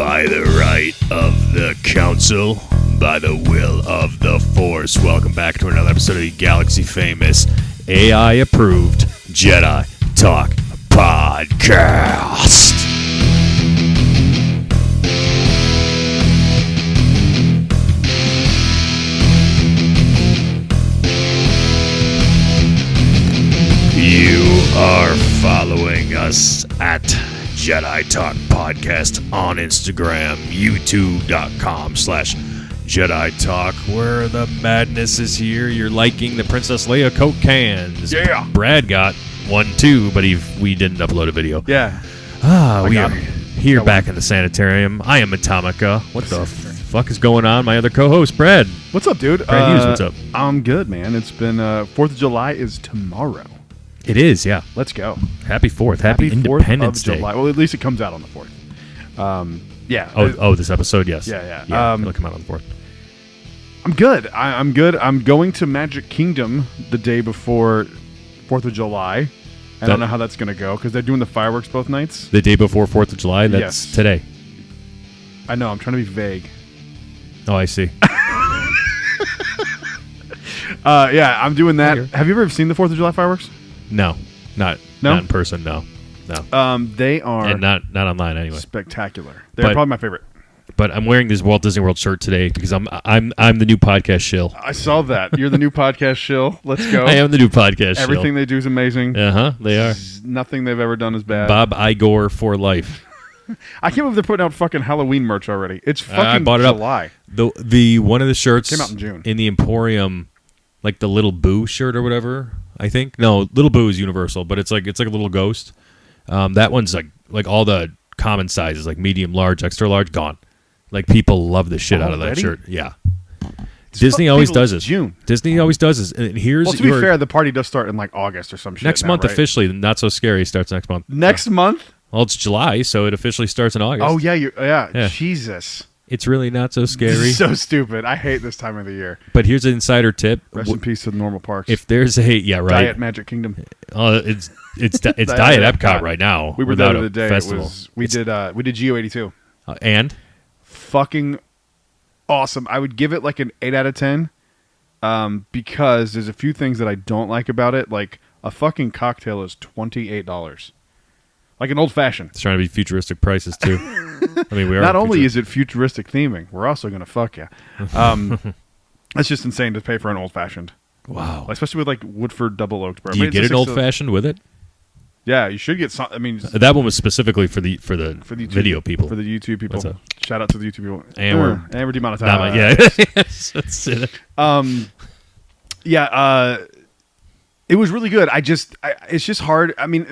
By the right of the council, by the will of the force. Welcome back to another episode of the Galaxy Famous AI approved Jedi Talk Podcast. You are following us at Jedi Talk Podcast on Instagram, youtube.com/Jedi Talk, where the madness is here. You're liking the Princess Leia Coke cans. Yeah. Brad got one too, but we didn't upload a video. Yeah. We are here back in the sanitarium. I am Atomica. What the fuck is going on? My other co-host, Brad. What's up, dude? Brad Hughes, what's up? I'm good, man. It's been 4th of July is tomorrow. It is, yeah. Let's go. Happy 4th. Happy Independence 4th of Day. July. Well, at least it comes out on the 4th. Yeah. Oh, this episode, yes. Yeah. It'll come out on the 4th. I'm good. I'm good. I'm going to Magic Kingdom the day before 4th of July. I don't know how that's going to go because they're doing the fireworks both nights. The day before 4th of July? That's today. I know. I'm trying to be vague. Oh, I see. Yeah, I'm doing that. Have you ever seen the 4th of July fireworks? No, not in person. No. They are and not online anyway. Spectacular. They're probably my favorite. But I'm wearing this Walt Disney World shirt today because I'm the new podcast shill. I saw that. You're the new podcast shill. Let's go. I am the new podcast shill. Everything they do is amazing. They are. Nothing they've ever done is bad. Bob Igor for life. I can't believe they're putting out fucking Halloween merch already. It's fucking I bought it July. Up. The one of the shirts came out in June in the Emporium, like the Little Boo shirt or whatever. I think Little Boo is Universal, but it's like a little ghost. That one's like all the common sizes, like medium, large, extra large, gone. Like people love the shit out of that shirt. Yeah. Disney always does this. June. Disney always does this. And here's to be fair, the party does start in like August or some shit. Next month, right? Officially, Not So Scary starts next month. Next month? Well, it's July, so it officially starts in August. Oh yeah. Jesus. It's really not so scary. This is so stupid. I hate this time of the year. But here's an insider tip. Rest in peace to the normal parks. If there's Diet Magic Kingdom. It's Diet Epcot right now. We were there the day. Festival. We did GO82. And fucking awesome. I would give it like an 8 out of 10 because there's a few things that I don't like about it. Like a fucking cocktail is $28. Like an old fashioned. It's trying to be futuristic prices too. I mean, we are. Not only is it futuristic theming, we're also going to fuck you. That's just insane to pay for an old fashioned. Wow. Especially with like Woodford double oaked. Do you get an old fashioned with it? Yeah, you should get some. I mean, that one was specifically for the YouTube, video people. For the YouTube people. Shout out to the YouTube people. And we're demonetized. That's it. It was really good. It's just hard. I mean,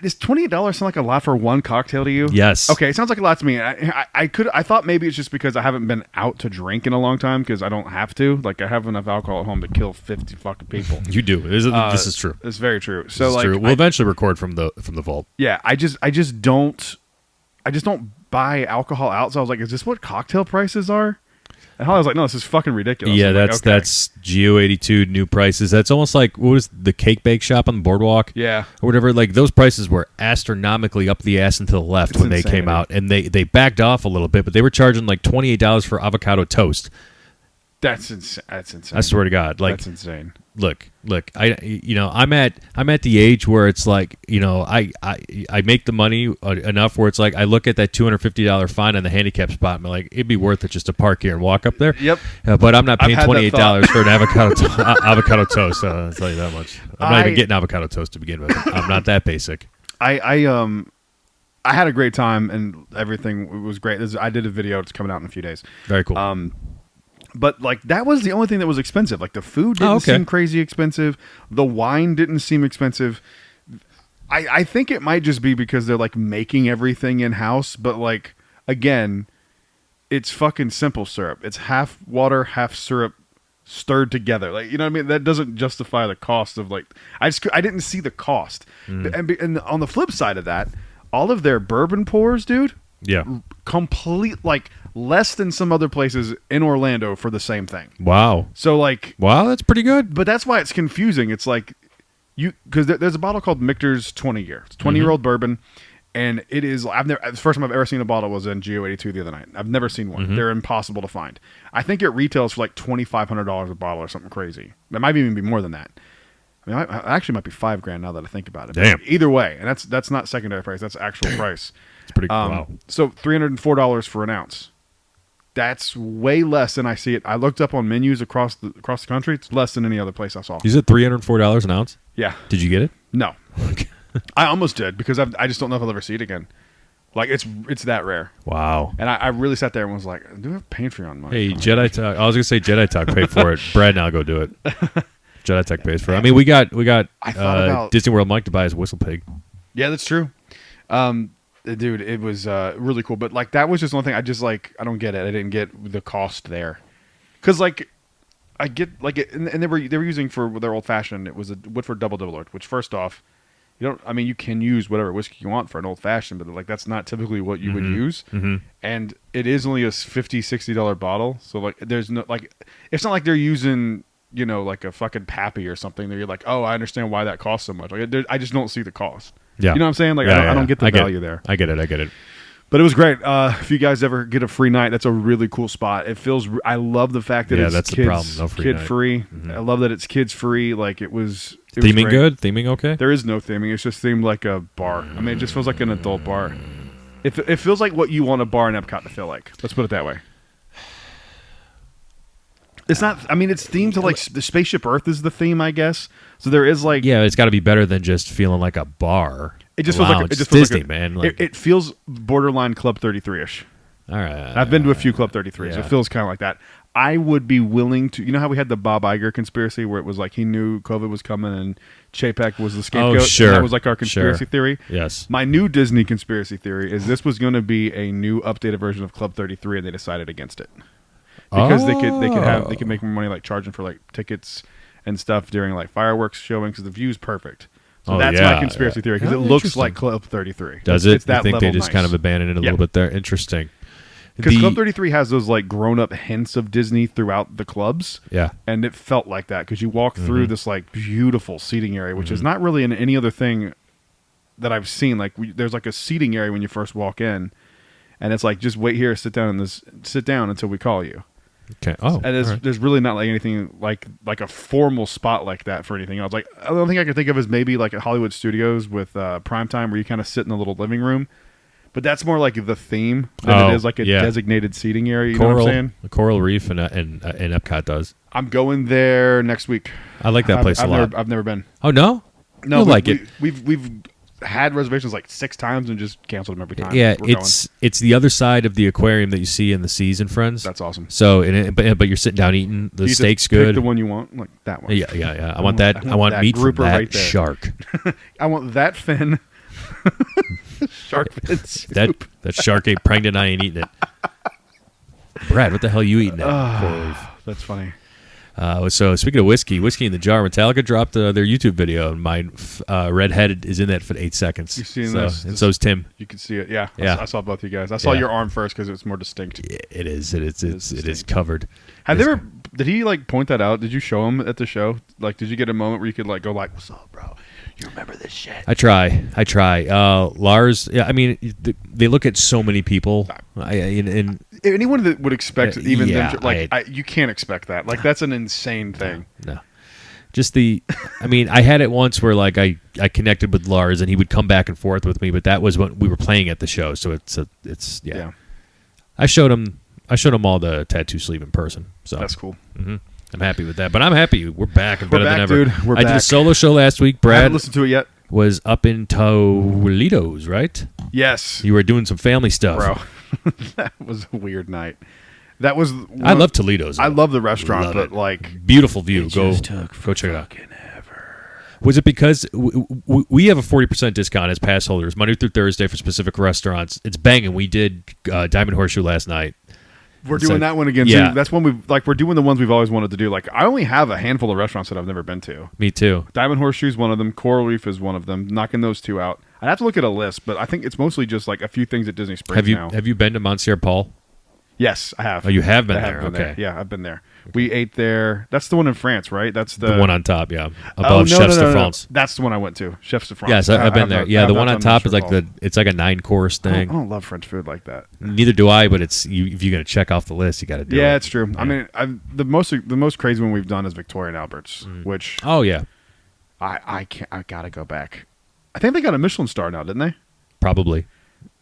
does $28 sound like a lot for one cocktail to you? Yes. Okay, it sounds like a lot to me. I thought maybe it's just because I haven't been out to drink in a long time because I don't have to. Like I have enough alcohol at home to kill 50 fucking people. You do. This is true. It's very true. So like, true. We'll eventually record from the vault. Yeah, I just don't buy alcohol out. So I was like, is this what cocktail prices are? And Holly was like, no, this is fucking ridiculous. Yeah, that's GO82 new prices. That's almost like, what was the cake bake shop on the boardwalk? Yeah. Or whatever. Like, those prices were astronomically up the ass and to the left when they came out. And they backed off a little bit, but they were charging like $28 for avocado toast. That's insane. I swear to God. Like, that's insane. Look, I'm at the age where it's like, I make the money enough where it's like I look at that $250 fine on the handicap spot and I'm like, it'd be worth it just to park here and walk up there. Yep. But I'm not paying $28 for an avocado toast. I'll tell you that much. I'm not even getting avocado toast to begin with. I'm not that basic. I had a great time and everything was great. I did a video. It's coming out in a few days. Very cool. But like that was the only thing that was expensive. Like the food didn't seem crazy expensive. The wine didn't seem expensive. I think it might just be because they're like making everything in house. But like again, it's fucking simple syrup. It's half water, half syrup stirred together. Like you know what I mean? That doesn't justify the cost of like I didn't see the cost. And on the flip side of that, all of their bourbon pours, dude. Yeah. Complete like less than some other places in Orlando for the same thing. Wow. So like, wow, that's pretty good. But that's why it's confusing. It's like because there's a bottle called Michter's 20 year. It's 20-year-old bourbon, And it is. The first time I've ever seen a bottle was in Geo82 the other night. I've never seen one. They're impossible to find. I think it retails for like $2,500 a bottle or something crazy. It might even be more than that. I mean, it actually might be $5,000 now that I think about it. Damn. But either way, and that's not secondary price. That's actual price. It's pretty wow. So $304 for an ounce. That's way less than I see it. I looked up on menus across the country. It's less than any other place I saw. You said $304 an ounce? Yeah. Did you get it? No. I almost did because I just don't know if I'll ever see it again. Like it's that rare. Wow. And I really sat there and was like, do I have Patreon money? Hey, Jedi Talk. I was gonna say Jedi Talk paid for it. Brad, now go do it. Jedi Talk pays for it. I mean, we got Disney World Mike to buy his whistle pig. Yeah, that's true. Dude, it was really cool. But like that was just one thing I just like. I don't get it. I didn't get the cost there because like I get like it, and they were using for their old fashioned. It was a Woodford Double Lord, which first off. You can use whatever whiskey you want for an old fashioned, but like that's not typically what you would use. And it is only a $50-$60 bottle. So like there's no like it's not like they're using, like a fucking Pappy or something that you're like, oh, I understand why that costs so much. Like I just don't see the cost. Yeah. You know what I'm saying? Like I don't get the value there. I get it. But it was great. If you guys ever get a free night, that's a really cool spot. It feels. I love the fact that it's that's the problem. No free kid free. I love that it's kids free. Like it was. Theming was good? Theming okay? There is no theming. It's just themed like a bar. I mean, it just feels like an adult bar. It feels like what you want a bar in Epcot to feel like. Let's put it that way. It's not. I mean, it's themed to like the Spaceship Earth is the theme, I guess. So there is like. Yeah, it's got to be better than just feeling like a bar. It just feels like Disney, man. Like, it feels borderline Club 33-ish. All right. I've been to a few Club 33s. Yeah. It feels kind of like that. I would be willing to. You know how we had the Bob Iger conspiracy where it was like he knew COVID was coming and Chapek was the scapegoat? Oh, sure. And that was like our conspiracy theory. Yes. My new Disney conspiracy theory is this was going to be a new updated version of Club 33 and they decided against it. Because they could make more money like charging for like tickets and stuff during like fireworks showing because the view's perfect. So that's my conspiracy theory because it looks like Club 33. Does it? It's that I think level they just nice. kind of abandoned it a little bit there. Interesting. Because Club 33 has those like grown-up hints of Disney throughout the clubs. Yeah. And it felt like that because you walk through this like beautiful seating area, which is not really in any other thing that I've seen. Like there's like a seating area when you first walk in, and it's like just wait here, sit down until we call you. Okay. Oh. And there's really not like anything like a formal spot like that for anything else. Like the only thing I could think of is maybe like at Hollywood Studios with Primetime where you kind of sit in a little living room. But that's more like the theme than it is like a designated seating area. You know what I'm saying? The Coral Reef and Epcot does. I'm going there next week. I like that place a lot. I've never been. Oh no, no, like it. We've had reservations like 6 times and just canceled them every time. Yeah, it's the other side of the aquarium that you see in the Seas and Friends. That's awesome. So, but you're sitting down eating. The steak's good. Pick the one you want, like that one. Yeah. I want that. I want meat from that right shark. I want that fin. Shark fin soup. That shark ate pregnant. I ain't eating it. Brad, what the hell are you eating at? That's funny. So speaking of whiskey in the jar, Metallica dropped their YouTube video, and my redhead is in that for 8 seconds. You've seen this, and so's Tim. You can see it. Yeah. I saw both you guys. I saw your arm first because it's more distinct. It is covered. Did he like point that out? Did you show him at the show? Like, did you get a moment where you could like go like, "What's up, bro? You remember this shit?" I try. Lars. Yeah. I mean, they look at so many people. And anyone that would expect even them to, you can't expect that. Like that's an insane thing. No. Just I had it once where like I connected with Lars and he would come back and forth with me, but that was when we were playing at the show, so it's. I showed him all the tattoo sleeve in person, so that's cool. Mm-hmm. I'm happy with that, but I'm happy we're back and better than ever. Dude. I did a solo show last week. Brad, I haven't listened to it yet. Was up in Toledo's, right? Yes. You were doing some family stuff, bro. That was a weird night. That was. I love Toledo's. I love the restaurant, but like beautiful view. Go check it out. Was it because we have a 40% discount as pass holders Monday through Thursday for specific restaurants? It's banging. We did Diamond Horseshoe last night. We're doing that one again. Yeah. Too. That's one we're doing the ones we've always wanted to do. Like I only have a handful of restaurants that I've never been to. Me too. Diamond Horseshoe is one of them. Coral Reef is one of them. Knocking those 2 out. I'd have to look at a list, but I think it's mostly just like a few things at Disney Springs now. Have you been to Monsieur Paul? Yes, I have. Oh, you have been I there. been Okay. Yeah, I've been there. We ate there. That's the one in France, right? That's The one on top, yeah. Oh, Above no, Chefs no, de no. France. That's the one I went to. Chefs de France. Yes, I've been there. Yeah, the one on top is like it's like a 9-course I thing. don't love French food like that. Neither do I, but it's if you're gonna check off the list, you got to do it. Yeah, it's true. Yeah. I mean, the most crazy one we've done is Victoria and Albert's, which Oh yeah, I gotta go back. I think they got a Michelin star now, didn't they? probably.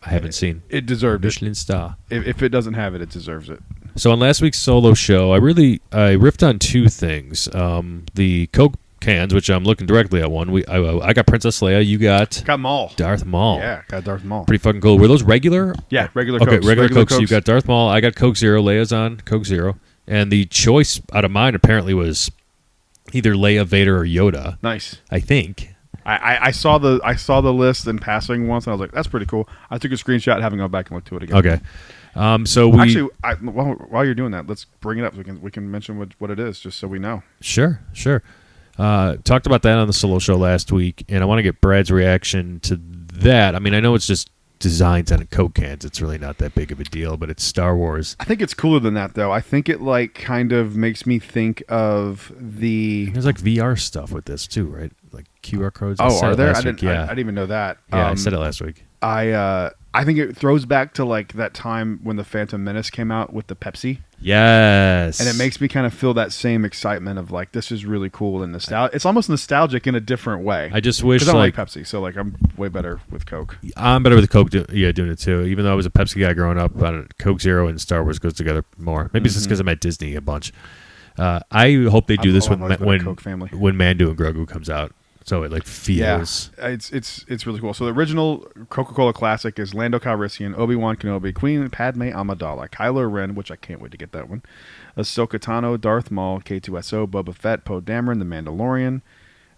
I haven't seen It deserved it. Michelin star. If it doesn't have it, it deserves it. So on last week's solo show, I riffed on two things. The Coke cans, which I'm looking directly at one. I got Princess Leia. You got Maul. Darth Maul. Yeah, got Darth Maul. Pretty fucking cool. Were those regular? Yeah, regular Okay, Cokes. regular Cokes. So you Cokes. got Darth Maul. I got Coke Zero. Leia's on Coke Zero. And the choice out of mine apparently was either Leia, Vader, or Yoda. Nice. I think. I saw the list in passing once, and I was like, "That's pretty cool." I took a screenshot, having gone back and looked to it again. Okay. So we actually, while you're doing that, let's bring it up. We can mention what it is, just so we know. Sure. Talked about that on the solo show last week, and I want to get Brad's reaction to that. I mean, I know it's just designs on Coke cans. It's really not that big of a deal, but it's Star Wars. I think it's cooler than that, though. I think it like kind of makes me think of the. There's like VR stuff with this too, right? Like QR codes. Oh, are there? I didn't even know that. Yeah, I said it last week. I think it throws back to like that time when the Phantom Menace came out with the Pepsi. Yes. And it makes me kind of feel that same excitement of like, this is really cool and nostalgic. It's almost nostalgic in a different way. I just wish I don't like like Pepsi, so like I'm way better with Coke. I'm better with Coke. Doing it too. Even though I was a Pepsi guy growing up, Coke Zero and Star Wars goes together more. Maybe it's just because I'm at Disney a bunch. I hope they do this when Coke family. when Mando and Grogu comes out. So it like feels. Yeah, it's really cool. So the original Coca-Cola classic is Lando Calrissian, Obi-Wan Kenobi, Queen Padme Amidala, Kylo Ren, which I can't wait to get that one, Ahsoka Tano, Darth Maul, K2SO, Boba Fett, Poe Dameron, The Mandalorian,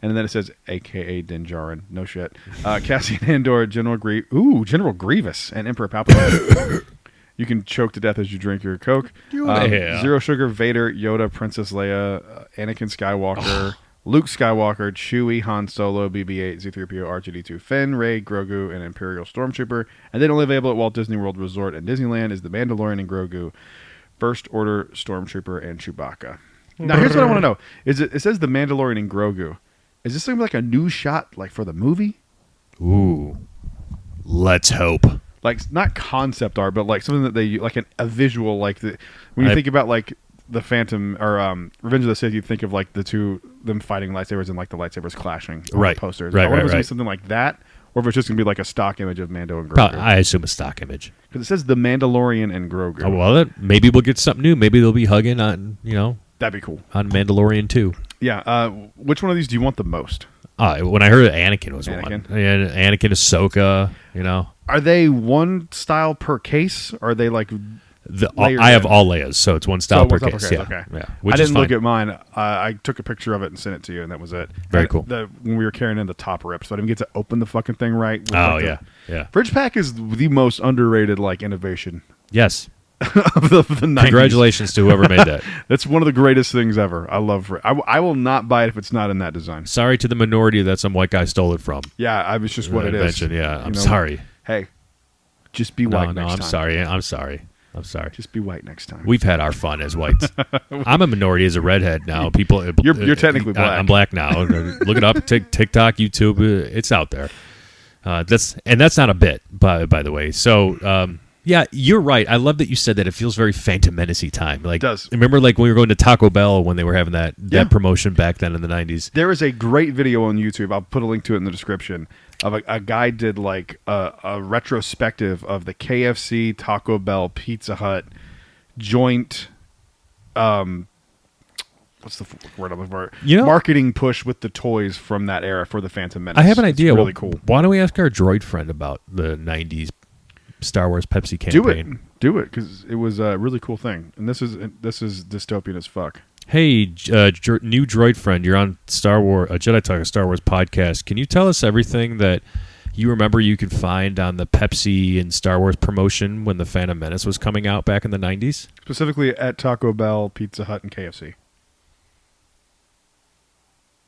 and then it says AKA Din Djarin. No shit. Cassian Andor, General Grievous, and Emperor Palpatine. You can choke to death as you drink your Coke. Zero Sugar, Vader, Yoda, Princess Leia, Anakin Skywalker. Luke Skywalker, Chewie, Han Solo, BB-8, Z-3PO, R2-D2, Finn, Rey, Grogu, and Imperial Stormtrooper. And then only available at Walt Disney World Resort and Disneyland is the Mandalorian and Grogu, First Order Stormtrooper, and Chewbacca. Now, here's what I want to know: it says the Mandalorian and Grogu. Is this something like a new shot, like for the movie? Ooh, let's hope. Like not concept art, but like something that they like a visual, like when you think about like. The Phantom or Revenge of the Sith, you think of like them fighting lightsabers and like the lightsabers clashing on the posters. I wonder if it's gonna be something like that, or if it's just gonna be like a stock image of Mando and Grogu. I assume a stock image because it says the Mandalorian and Grogu. Oh, well, maybe we'll get something new. Maybe they'll be hugging on that'd be cool on Mandalorian 2. Yeah. Which one of these do you want the most? When I heard Anakin was one. Anakin, Ahsoka. Are they one style per case? Or are they like? I have all Leias, so it's one style per case. Yeah. Okay. Yeah. I didn't look at mine. I took a picture of it and sent it to you, and that was it. Very cool. When we were carrying in the top rip, so I didn't get to open the fucking thing right. Yeah. Fridge pack is the most underrated like innovation. Yes. of the 90s. Congratulations to whoever made that. That's one of the greatest things ever. I love it. I will not buy it if it's not in that design. Sorry to the minority that some white guy stole it from. Yeah, it's just what it is. Yeah, I'm sorry. Hey, just be white next time. I'm sorry. Just be white next time. We've had our fun as whites. I'm a minority as a redhead now. People, you're technically black. I'm black now. Look it up. TikTok, YouTube. It's out there. That's not a bit, by the way. So yeah, you're right. I love that you said that. It feels very Phantom Menace-y time. Like, it does. Remember, like when we were going to Taco Bell when they were having that promotion back then in the 90s. There is a great video on YouTube. I'll put a link to it in the description. Of a guy did like a retrospective of the KFC, Taco Bell, Pizza Hut joint. What's the word I'm looking for? Marketing push with the toys from that era for the Phantom Menace. I have an idea. It's really cool. Why don't we ask our droid friend about the 90s Star Wars Pepsi campaign? Do it because it was a really cool thing. And this is dystopian as fuck. Hey, new droid friend, you're on Star Wars, Jedi Talk, a Star Wars podcast. Can you tell us everything that you remember you could find on the Pepsi and Star Wars promotion when the Phantom Menace was coming out back in the 90s? Specifically at Taco Bell, Pizza Hut, and KFC.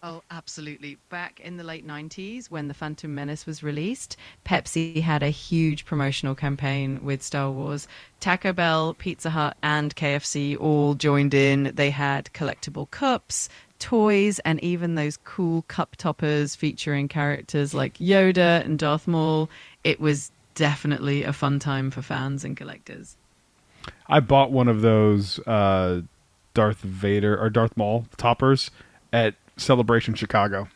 Oh, absolutely. Back in the late 90s, when The Phantom Menace was released, Pepsi had a huge promotional campaign with Star Wars. Taco Bell, Pizza Hut, and KFC all joined in. They had collectible cups, toys, and even those cool cup toppers featuring characters like Yoda and Darth Maul. It was definitely a fun time for fans and collectors. I bought one of those Darth Vader or Darth Maul toppers at Celebration Chicago.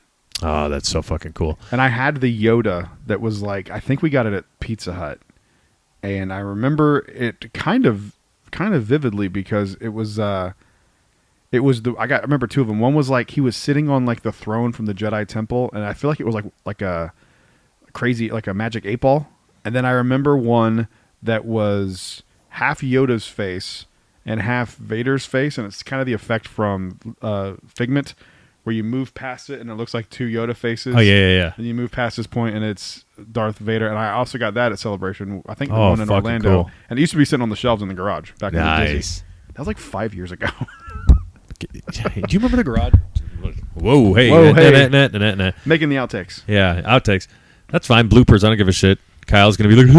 Oh, that's so fucking cool. And I had the Yoda that was like, I think we got it at Pizza Hut. And I remember it kind of vividly because it was I remember two of them. One was like he was sitting on like the throne from the Jedi Temple, and I feel like it was like a crazy, like a magic 8-ball. And then I remember one that was half Yoda's face and half Vader's face, and it's kind of the effect from Figment, where you move past it and it looks like two Yoda faces. Oh, yeah. And you move past this point and it's Darth Vader. And I also got that at Celebration. I think the Oh, one in fucking Orlando. cool. And it used to be sitting on the shelves in the garage back in the Disney. Nice. That was like 5 years ago. Do you remember the garage? Whoa, hey. Whoa, hey. Nah. Making the outtakes. Yeah, outtakes. That's fine. Bloopers, I don't give a shit. Kyle's going to be like...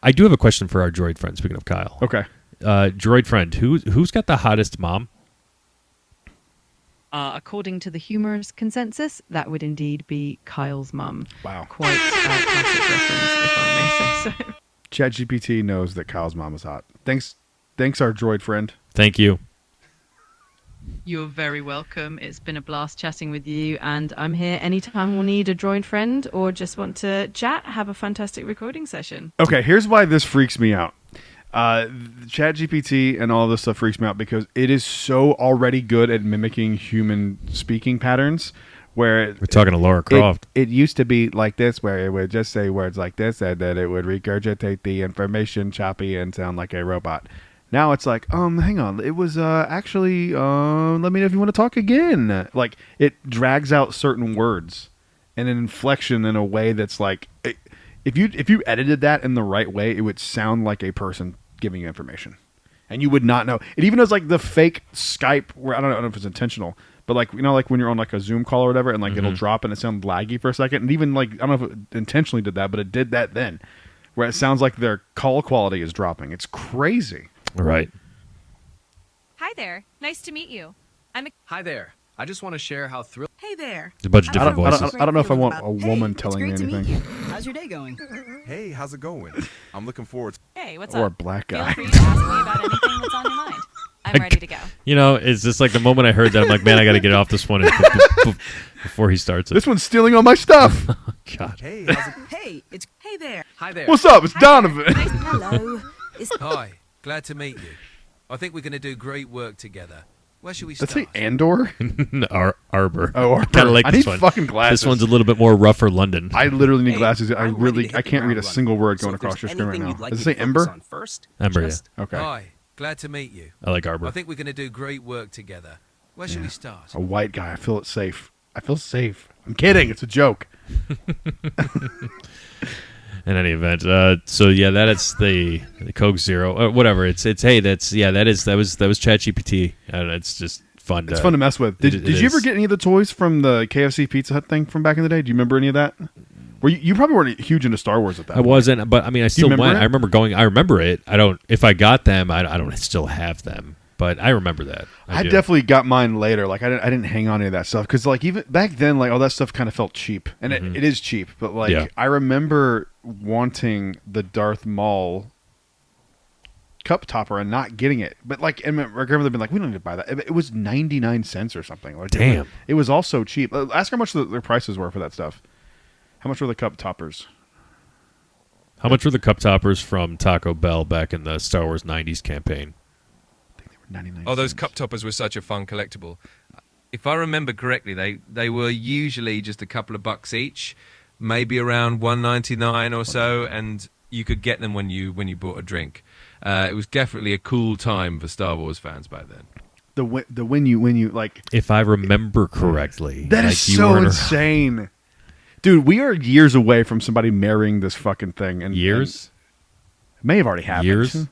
I do have a question for our droid friend, speaking of Kyle. Okay. Droid friend, who's got the hottest mom? According to the humorous consensus, that would indeed be Kyle's mum. Wow. Quite a classic reference, if I may say so. ChatGPT knows that Kyle's mom is hot. Thanks, our droid friend. Thank you. You're very welcome. It's been a blast chatting with you, and I'm here anytime we'll need a droid friend or just want to chat, have a fantastic recording session. Okay, here's why this freaks me out. ChatGPT and all this stuff freaks me out because it is so already good at mimicking human speaking patterns. Where We're talking to Laura Croft. It used to be like this, where it would just say words like this, and then it would regurgitate the information choppy and sound like a robot. Now it's like, hang on, it was actually, let me know if you want to talk again. Like, it drags out certain words and an inflection in a way that's like, if you edited that in the right way, it would sound like a person giving you information. And you would not know. It even has like the fake Skype, where I don't know if it's intentional, but like, you know, like when you're on like a Zoom call or whatever, and like it'll drop and it sounds laggy for a second. And even like, I don't know if it intentionally did that, but it did that then, where it sounds like their call quality is dropping. It's crazy. Right. Hi there. Nice to meet you. Hi there. I just want to share how thrilled. Hey there. There's a bunch of different voices. I don't know if I want a Hey, woman it's telling me great to meet anything. you. How's your day going? Hey, how's it going? I'm looking forward to Hey, what's Or a up? black Feel guy. free to ask me about anything that's on your mind. I'm ready to go. You know, it's just like the moment I heard that, I'm like, man, I got to get off this one before he starts it. This one's stealing all my stuff. God. Hey, how's it Hey there. Hi there. What's up? It's Donovan. Hello. Hi. Glad to meet you. I think we're going to do great work together. Where should we Let's start? say Andor. Arbor. Oh, Arbor. Kind of like I this need one. fucking glasses. This one's a little bit more rougher London. I literally need Hey, glasses. I'm ready to hit I the can't read a ground single running. word So going if there's across your screen right anything now. you'd like Does it me say to focus Ember? on first, Ember, just yeah. Okay. Hi. Glad to meet you. I like Arbor. I think we're going to do great work together. Where should we start? A white guy. I feel safe. I'm kidding. It's a joke. In any event, so yeah, that is the Coke Zero, whatever. It's hey, that was ChatGPT, and it's just fun. It's fun to mess with. Did you ever get any of the toys from the KFC Pizza Hut thing from back in the day? Do you remember any of that? Were you probably weren't huge into Star Wars at that I point. wasn't, but I mean, I still remember went. it? I remember going. I remember it. I don't. If I got them, I don't still have them, but I remember that. I do. definitely got mine later. Like I didn't hang on to any of that stuff because like even back then, like all that stuff kind of felt cheap, and it is cheap. But like Yeah. I remember wanting the Darth Maul cup topper and not getting it. But like, and my grandmother been like, "We don't need to buy that." It was 99 cents or something. Like, Damn. it was all so cheap. Ask how much the prices were for that stuff. How much were the cup toppers? How much were the cup toppers from Taco Bell back in the Star Wars '90s campaign? I think they were 99. Oh, those cents. cup toppers were such a fun collectible. If I remember correctly, they were usually just a couple of bucks each, maybe around $1.99 or so, and you could get them when you bought a drink. It was definitely a cool time for Star Wars fans back then. The when you like If I remember correctly, that like is you so weren't insane. Dude, we are years away from somebody marrying this fucking thing. And Years? and it may have already happened. Years?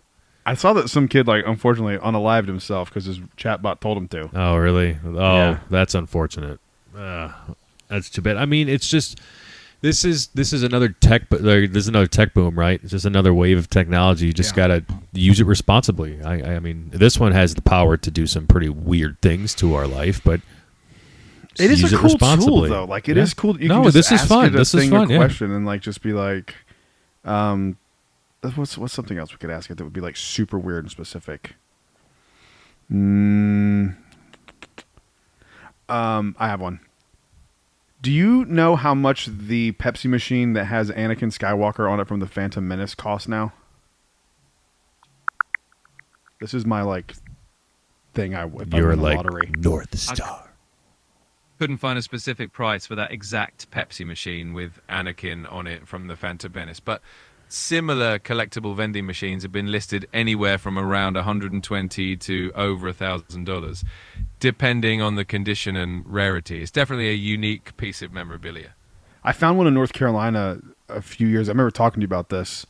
I saw that some kid like unfortunately unalived himself because his chatbot told him to. Oh, really? Oh, Yeah. That's unfortunate. That's too bad. I mean, it's just this is another tech, but there's another tech boom, right? It's just another wave of technology. You just gotta use it responsibly. I mean, this one has the power to do some pretty weird things to our life, but It is use a cool tool responsibly. though. Like it is cool. You No, can just this is ask fun. it a This is thing fun, or yeah. question and like just be like, what's something else we could ask it that would be like super weird and specific? I have one. Do you know how much the Pepsi machine that has Anakin Skywalker on it from the Phantom Menace costs now? This is my like thing. If I you're win the like lottery. North Star. Couldn't find a specific price for that exact Pepsi machine with Anakin on it from the Phantom Menace, but similar collectible vending machines have been listed anywhere from around $120 to over $1,000, depending on the condition and rarity. It's definitely a unique piece of memorabilia. I found one in North Carolina a few years. I remember talking to you about this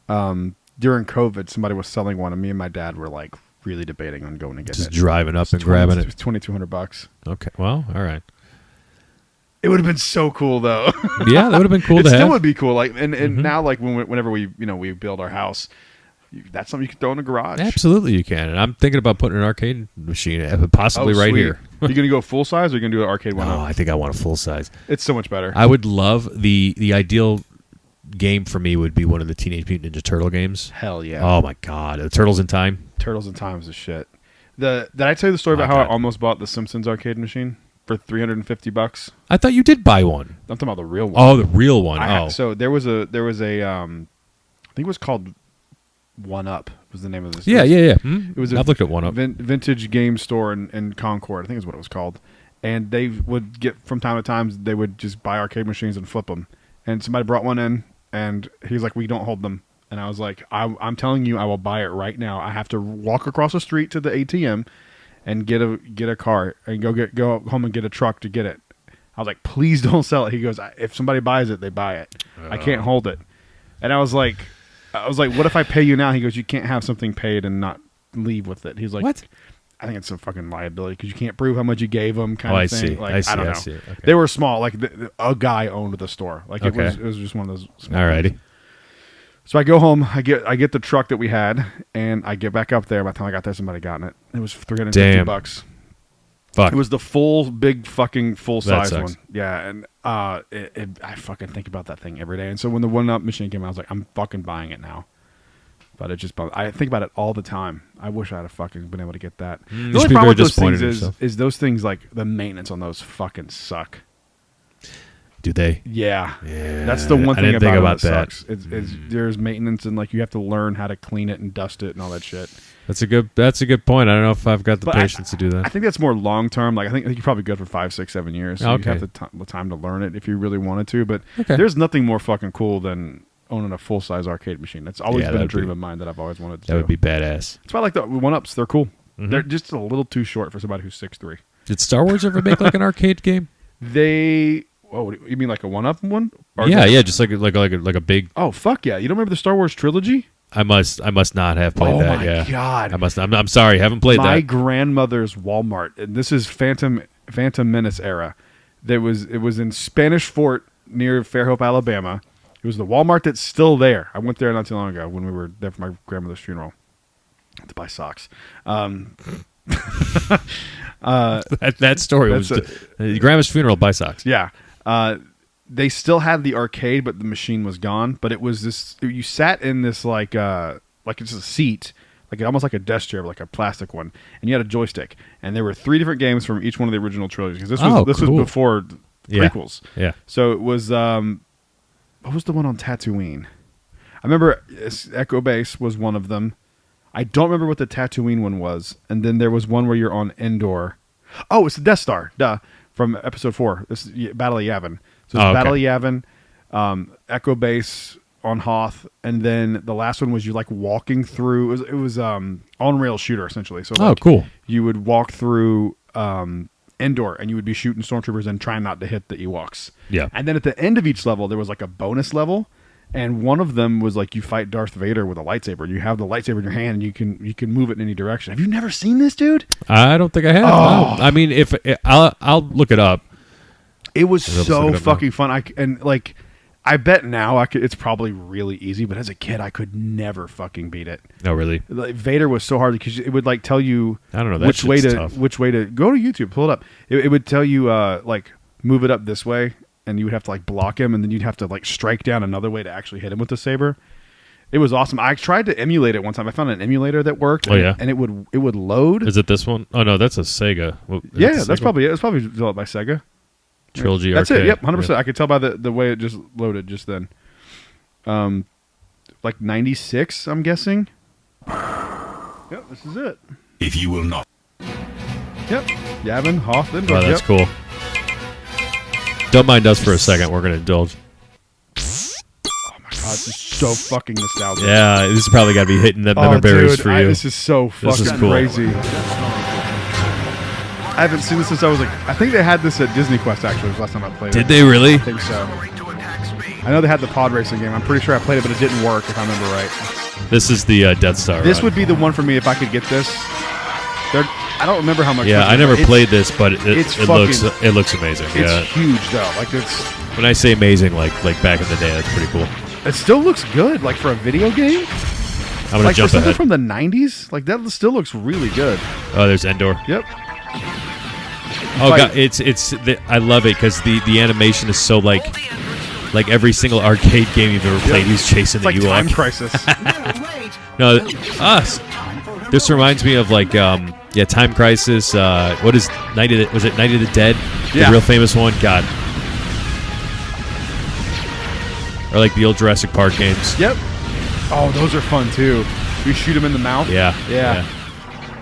during COVID. Somebody was selling one, and me and my dad were like really debating on going to get Just it. driving up and grabbing it. It was $2,200. Okay, well, all right. It would have been so cool though. Yeah, that would have been cool It to still have. would be cool. Like and now like whenever we build our house, that's something you can throw in the garage. Absolutely, you can. And I'm thinking about putting an arcade machine, possibly right sweet. here. You gonna go full size or you gonna do an arcade one? Oh, I think I want a full size. It's so much better. I would love the ideal game for me would be one of the Teenage Mutant Ninja Turtle games. Hell yeah! Oh my god, the Turtles in Time. Turtles in Time is the shit. Did I tell you the story about how I almost bought the Simpsons arcade machine for $350? I thought you did buy one. I'm talking about the real one. Oh, the real one. So there was a I think it was called One Up was the name of this. Yeah. It was I've looked at one up. Vintage game store in Concord, I think is what it was called. And they would get from time to time they would just buy arcade machines and flip them. And somebody brought one in, and he's like, "We don't hold them." And I was like, "I'm telling you, I will buy it right now. I have to walk across the street to the ATM and get a car and go home and get a truck to get it." I was like, "Please don't sell it." He goes, "If somebody buys it, they buy it. I can't hold it." And I was like, "What if I pay you now?" He goes, "You can't have something paid and not leave with it." He's like, "What?" I think it's a fucking liability because you can't prove how much you gave them. Kind of thing. See. Like, I see. I don't know. I see. Okay. They were small. Like a guy owned the store. Like Okay. it was just one of those. Small Alrighty. things. So I go home. I get the truck that we had, and I get back up there. By the time I got there, somebody gotten it. It was $350. Fuck. It was the full size sucks. one. Yeah, and I fucking think about that thing every day. And so when the One Up machine came out, I was like, I'm fucking buying it now. But I think about it all the time. I wish I'd have fucking been able to get that. The You only should be problem very with those disappointed things in yourself. is those things like the maintenance on those fucking suck. Do they? Yeah. Yeah. That's the one I thing didn't think about it about that that. sucks. It's there's maintenance and like you have to learn how to clean it and dust it and all that shit. That's a good point. I don't know if I've got the But patience to do that. I think that's more long term. Like I think you're probably good for 5, 6, 7 years. So Okay. you have the time to learn it if you really wanted to. But Okay. there's nothing more fucking cool than owning a full size arcade machine. That's always been a that'd dream be- of mine that I've always wanted to That do. would be badass. That's why I like the One Ups. They're cool. Mhm. They're just a little too short for somebody who's 6'3". Did Star Wars ever make like an arcade game? You mean like a One Up one? Or Yeah, just like a big. Oh fuck yeah! You don't remember the Star Wars Trilogy? I must not have played that. my Yeah, God. I must. I'm sorry, haven't played My that. grandmother's Walmart, and this is Phantom Menace era. It was in Spanish Fort near Fairhope, Alabama. It was the Walmart that's still there. I went there not too long ago when we were there for my grandmother's funeral to buy socks. That story was that's grandma's funeral. Buy socks. Yeah. They still had the arcade, but the machine was gone. But it was this. You sat in this like it's a seat, like almost like a desk chair, like a plastic one, and you had a joystick. And there were 3 different games from each one of the original trilogies. Because this was before prequels. Yeah. So it was what was the one on Tatooine? I remember Echo Base was one of them. I don't remember what the Tatooine one was. And then there was one where you're on Endor. Oh, it's the Death Star. Duh. From Episode 4. This is Battle of Yavin. So it's Battle of Yavin, Echo Base on Hoth, and then the last one was you like walking through. It was on rail shooter essentially. So like, cool. You would walk through Endor, and you would be shooting stormtroopers and trying not to hit the Ewoks. Yeah. And then at the end of each level, there was like a bonus level, And one of them was like you fight Darth Vader with a lightsaber. You have the lightsaber in your hand, and you can move it in any direction. Have you never seen this, dude? I don't think I have. Oh. No. I mean, if I'll look it up. It was Let's look so it up fucking fun. I bet now it's probably really easy, but as a kid, I could never fucking beat it. No, really. Like, Vader was so hard because it would like tell you I don't know that which way shit's to tough. go to YouTube, pull it up. It would tell you like move it up this way, and you would have to like block him, and then you'd have to like strike down another way to actually hit him with the saber. It was awesome. I tried to emulate it one time. I found an emulator that worked. Oh, yeah? and it would load. Is it this one? Oh no, that's a Sega. Yeah, that's probably it. It's probably developed by Sega. Trilogy That's Arcade. it. Yep, 100%. Yeah. I could tell by the way it just loaded just then. Like 96, I'm guessing. Yep, this is it. If you will not. Yep, Yavin, Hoth, and Wow, that's cool. Don't mind us for a second. We're gonna indulge. Oh my god, this is so fucking nostalgic. Yeah, this has probably got to be hitting the memory barriers dude, for you. This is so fucking This is cool. crazy. I haven't seen this since I was like, I think they had this at Disney Quest actually. It was the last time I played it. Did they really? I think so. I know they had the pod racing game. I'm pretty sure I played it, but it didn't work if I remember right. This is the Death Star. This ride. would be the one for me if I could get this. I don't remember how much. Yeah, I never played this, but it looks amazing. It's Yeah, huge though. Like it's. when I say amazing, like back in the day, that's pretty cool. It still looks good, like for a video game. I'm gonna Like for jump something ahead. from the '90s, like that still looks really good. Oh, there's Endor. Yep. Oh Fight. god, I love it because the animation is so like every single arcade game you've ever played. He's chasing It's like the Time Ewok. Crisis. No, us. This reminds me of like Time Crisis. What is Night of the, was it Night of the Dead? Yeah. The real famous one. God. Or like the old Jurassic Park games. Yep. Oh, those are fun too. You shoot him in the mouth. Yeah. Yeah.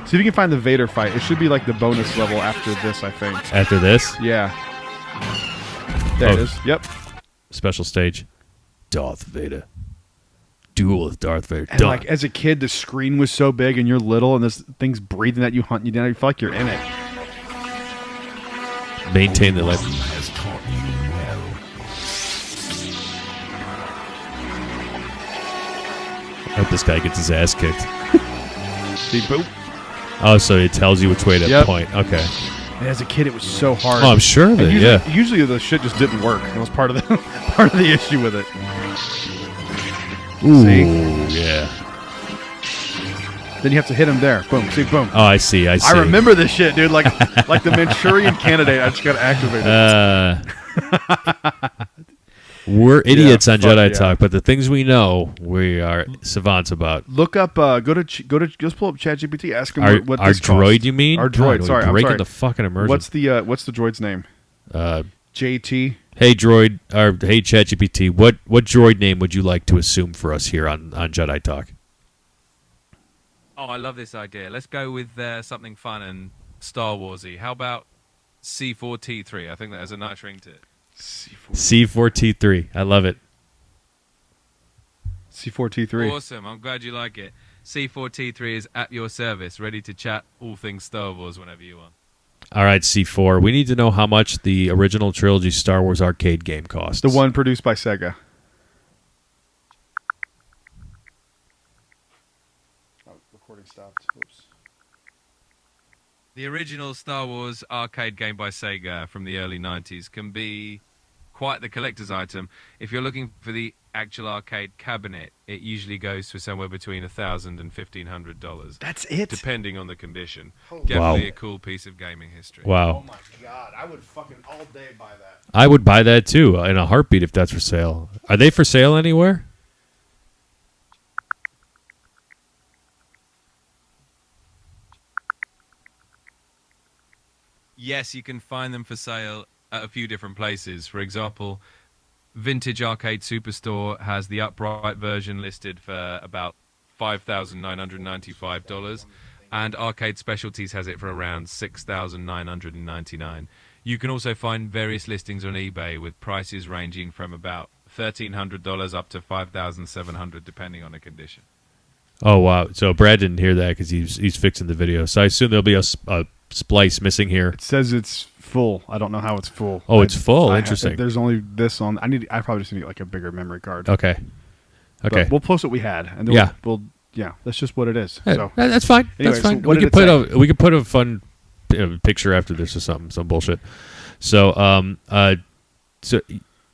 See if you can find the Vader fight. It should be like the bonus level after this, I think. After this, Yeah. There it Oh. is. Yep. special stage. Darth Vader. Duel with Darth Vader. And Done. like as a kid, the screen was so big, and you're little, and this thing's breathing at you, hunting you down. You feel like you're in it. Maintain the life. Has taught you well. I hope this guy gets his ass kicked. See, boop. Oh, so it tells you which way to Yep. point. Okay. And as a kid, it was so hard. Oh, I'm sure of And it. usually, Yeah. Usually the shit just didn't work. It was part of the part of the issue with it. Ooh, See? yeah. Then you have to hit him there. Boom. See, boom. Oh, I see. I see. I remember this shit, dude. Like the Manchurian Candidate. I just got to activate it. We're idiots on fuck Jedi yeah. Talk, but the things we know, we are savants about. Look up. Go to. Just pull up ChatGPT. Ask him what Our this droid, costs. you mean? Our droid. God, Sorry, we're I'm breaking sorry. the fucking immersion. What's the droid's name? JT. Hey droid, or hey ChatGPT, what droid name would you like to assume for us here on Jedi Talk? Oh, I love this idea. Let's go with something fun and Star Warsy. How about C4T3? I think that has a nice ring to it. C4T3. I love it. C4T3. Awesome. I'm glad you like it. C4T3 is at your service, ready to chat all things Star Wars whenever you want. All right, C4. We need to know how much the original trilogy Star Wars arcade game costs. The one produced by Sega. Oh, recording stopped. Oops. The original Star Wars arcade game by Sega from the early 90s can be quite the collector's item. If you're looking for the actual arcade cabinet, it usually goes for somewhere between $1,000 and $1,500. That's it. Depending on the condition. Holy Definitely Wow. a cool piece of gaming history. Wow. Oh my god! I would fucking all day buy that. I would buy that too in a heartbeat if that's for sale. Are they for sale anywhere? Yes, you can find them for sale at a few different places. For example, Vintage Arcade Superstore has the upright version listed for about $5,995, and Arcade Specialties has it for around $6,999. You can also find various listings on eBay with prices ranging from about $1,300 up to $5,700 depending on the condition. Oh wow! So Brad didn't hear that because he's fixing the video. So I assume there'll be a splice missing here. It says it's full. I don't know how it's full. Oh, it's full. I Interesting. there's only this on. I probably just need like a bigger memory card. Okay. Okay. But we'll post what we had, and then Yeah. we'll that's just what it is. Yeah, So that's fine. Anyway, That's fine. so what we did could it put we could put a fun picture after this or something, some bullshit. So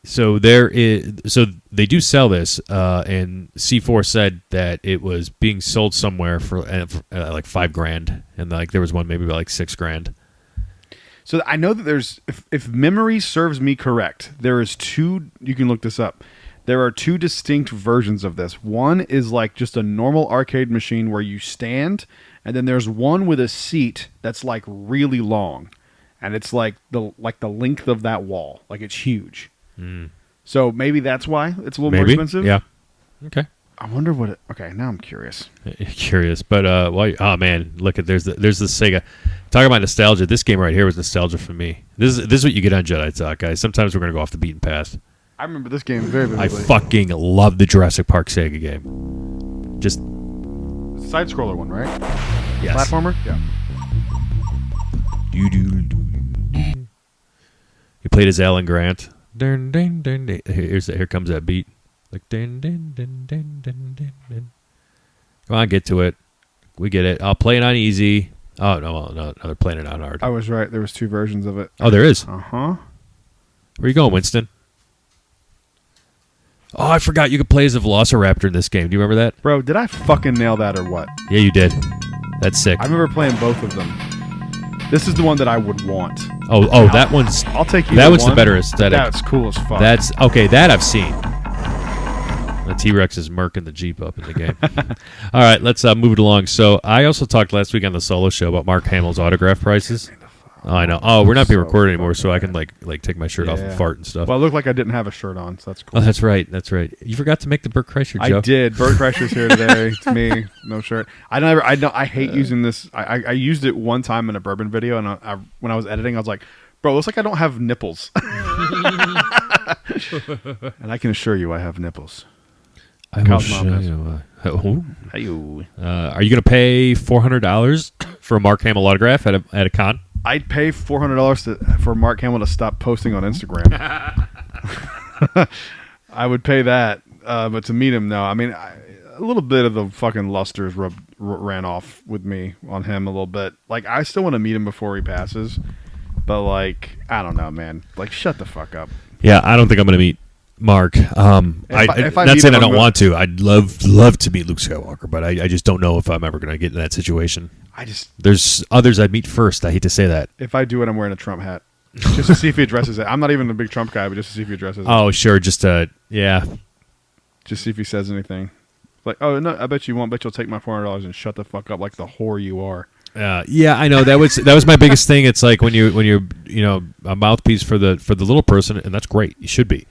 so there is they do sell this, and C4 said that it was being sold somewhere for like $5,000, and like there was one maybe about like $6,000. So I know that there's, if memory serves me correct, there is two. You can look this up. There are two distinct versions of this. One is like just a normal arcade machine where you stand, and then there's one with a seat that's like really long, and it's like the length of that wall, like it's huge. So maybe that's why it's a little more expensive. Yeah. Okay. I wonder what it. Okay, now I'm curious. Curious, but oh man, look at there's the Sega. Talking about nostalgia, this game right here was nostalgia for me. This is what you get on Jedi Talk, guys. Sometimes we're gonna go off the beaten path. I remember this game very vividly. I fucking love the Jurassic Park Sega game. Just side scroller one, right? yes. Platformer. Yeah. He played as Alan Grant. Dun, dun, dun, dun. Here comes that beat. Like dun, dun, dun, dun, dun, dun, dun. Come on, get to it. We get it. I'll play it on easy. Oh no, they're playing it on hard. I was right. There was two versions of it. Oh, there is. Uh-huh. Where you going, Winston? Oh, I forgot you could play as a Velociraptor in this game. Do you remember that? Bro, did I fucking nail that or what? Yeah, you did. That's sick. I remember playing both of them. This is the one that I would want. Oh, that one's. I'll take you. That one's the better aesthetic. That's cool as fuck. That's okay. That I've seen. The T-Rex is murking the Jeep up in the game. All right, let's move it along. So I also talked last week on the solo show about Mark Hamill's autograph prices. Oh, I know. Oh, we're not being recorded anymore, so I can like take my shirt off and fart and stuff. Well, it looked like I didn't have a shirt on, so that's cool. Oh, that's right. That's right. You forgot to make the Burt Kreischer joke. I did. Burt Kreischer's here today. It's me. No shirt. I hate using this. I used it one time in a bourbon video, and when I was editing, I was like, bro, it looks like I don't have nipples. And I can assure you I have nipples. I will show you. Are you going to pay $400 for a Mark Hamill autograph at a con? I'd pay $400 for Mark Hamill to stop posting on Instagram. I would pay that, but to meet him, no. I mean, a little bit of the fucking lusters ran off with me on him a little bit. Like, I still want to meet him before he passes, but like, I don't know, man. Like, shut the fuck up. Yeah, I don't think I'm going to meet Mark. If I not saying I don't want to. I'd love to meet Luke Skywalker, but I just don't know if I'm ever going to get in that situation. There's others I'd meet first. I hate to say that. If I do it, I'm wearing a Trump hat just to see if he addresses it. I'm not even a big Trump guy, but just to see if he addresses it. Oh, sure. Just yeah. Just see if he says anything. Like, oh no, I bet you won't. Bet you'll take my $400 and shut the fuck up like the whore you are. Yeah, I know that was my biggest thing. It's like when you're a mouthpiece for the little person, and that's great. You should be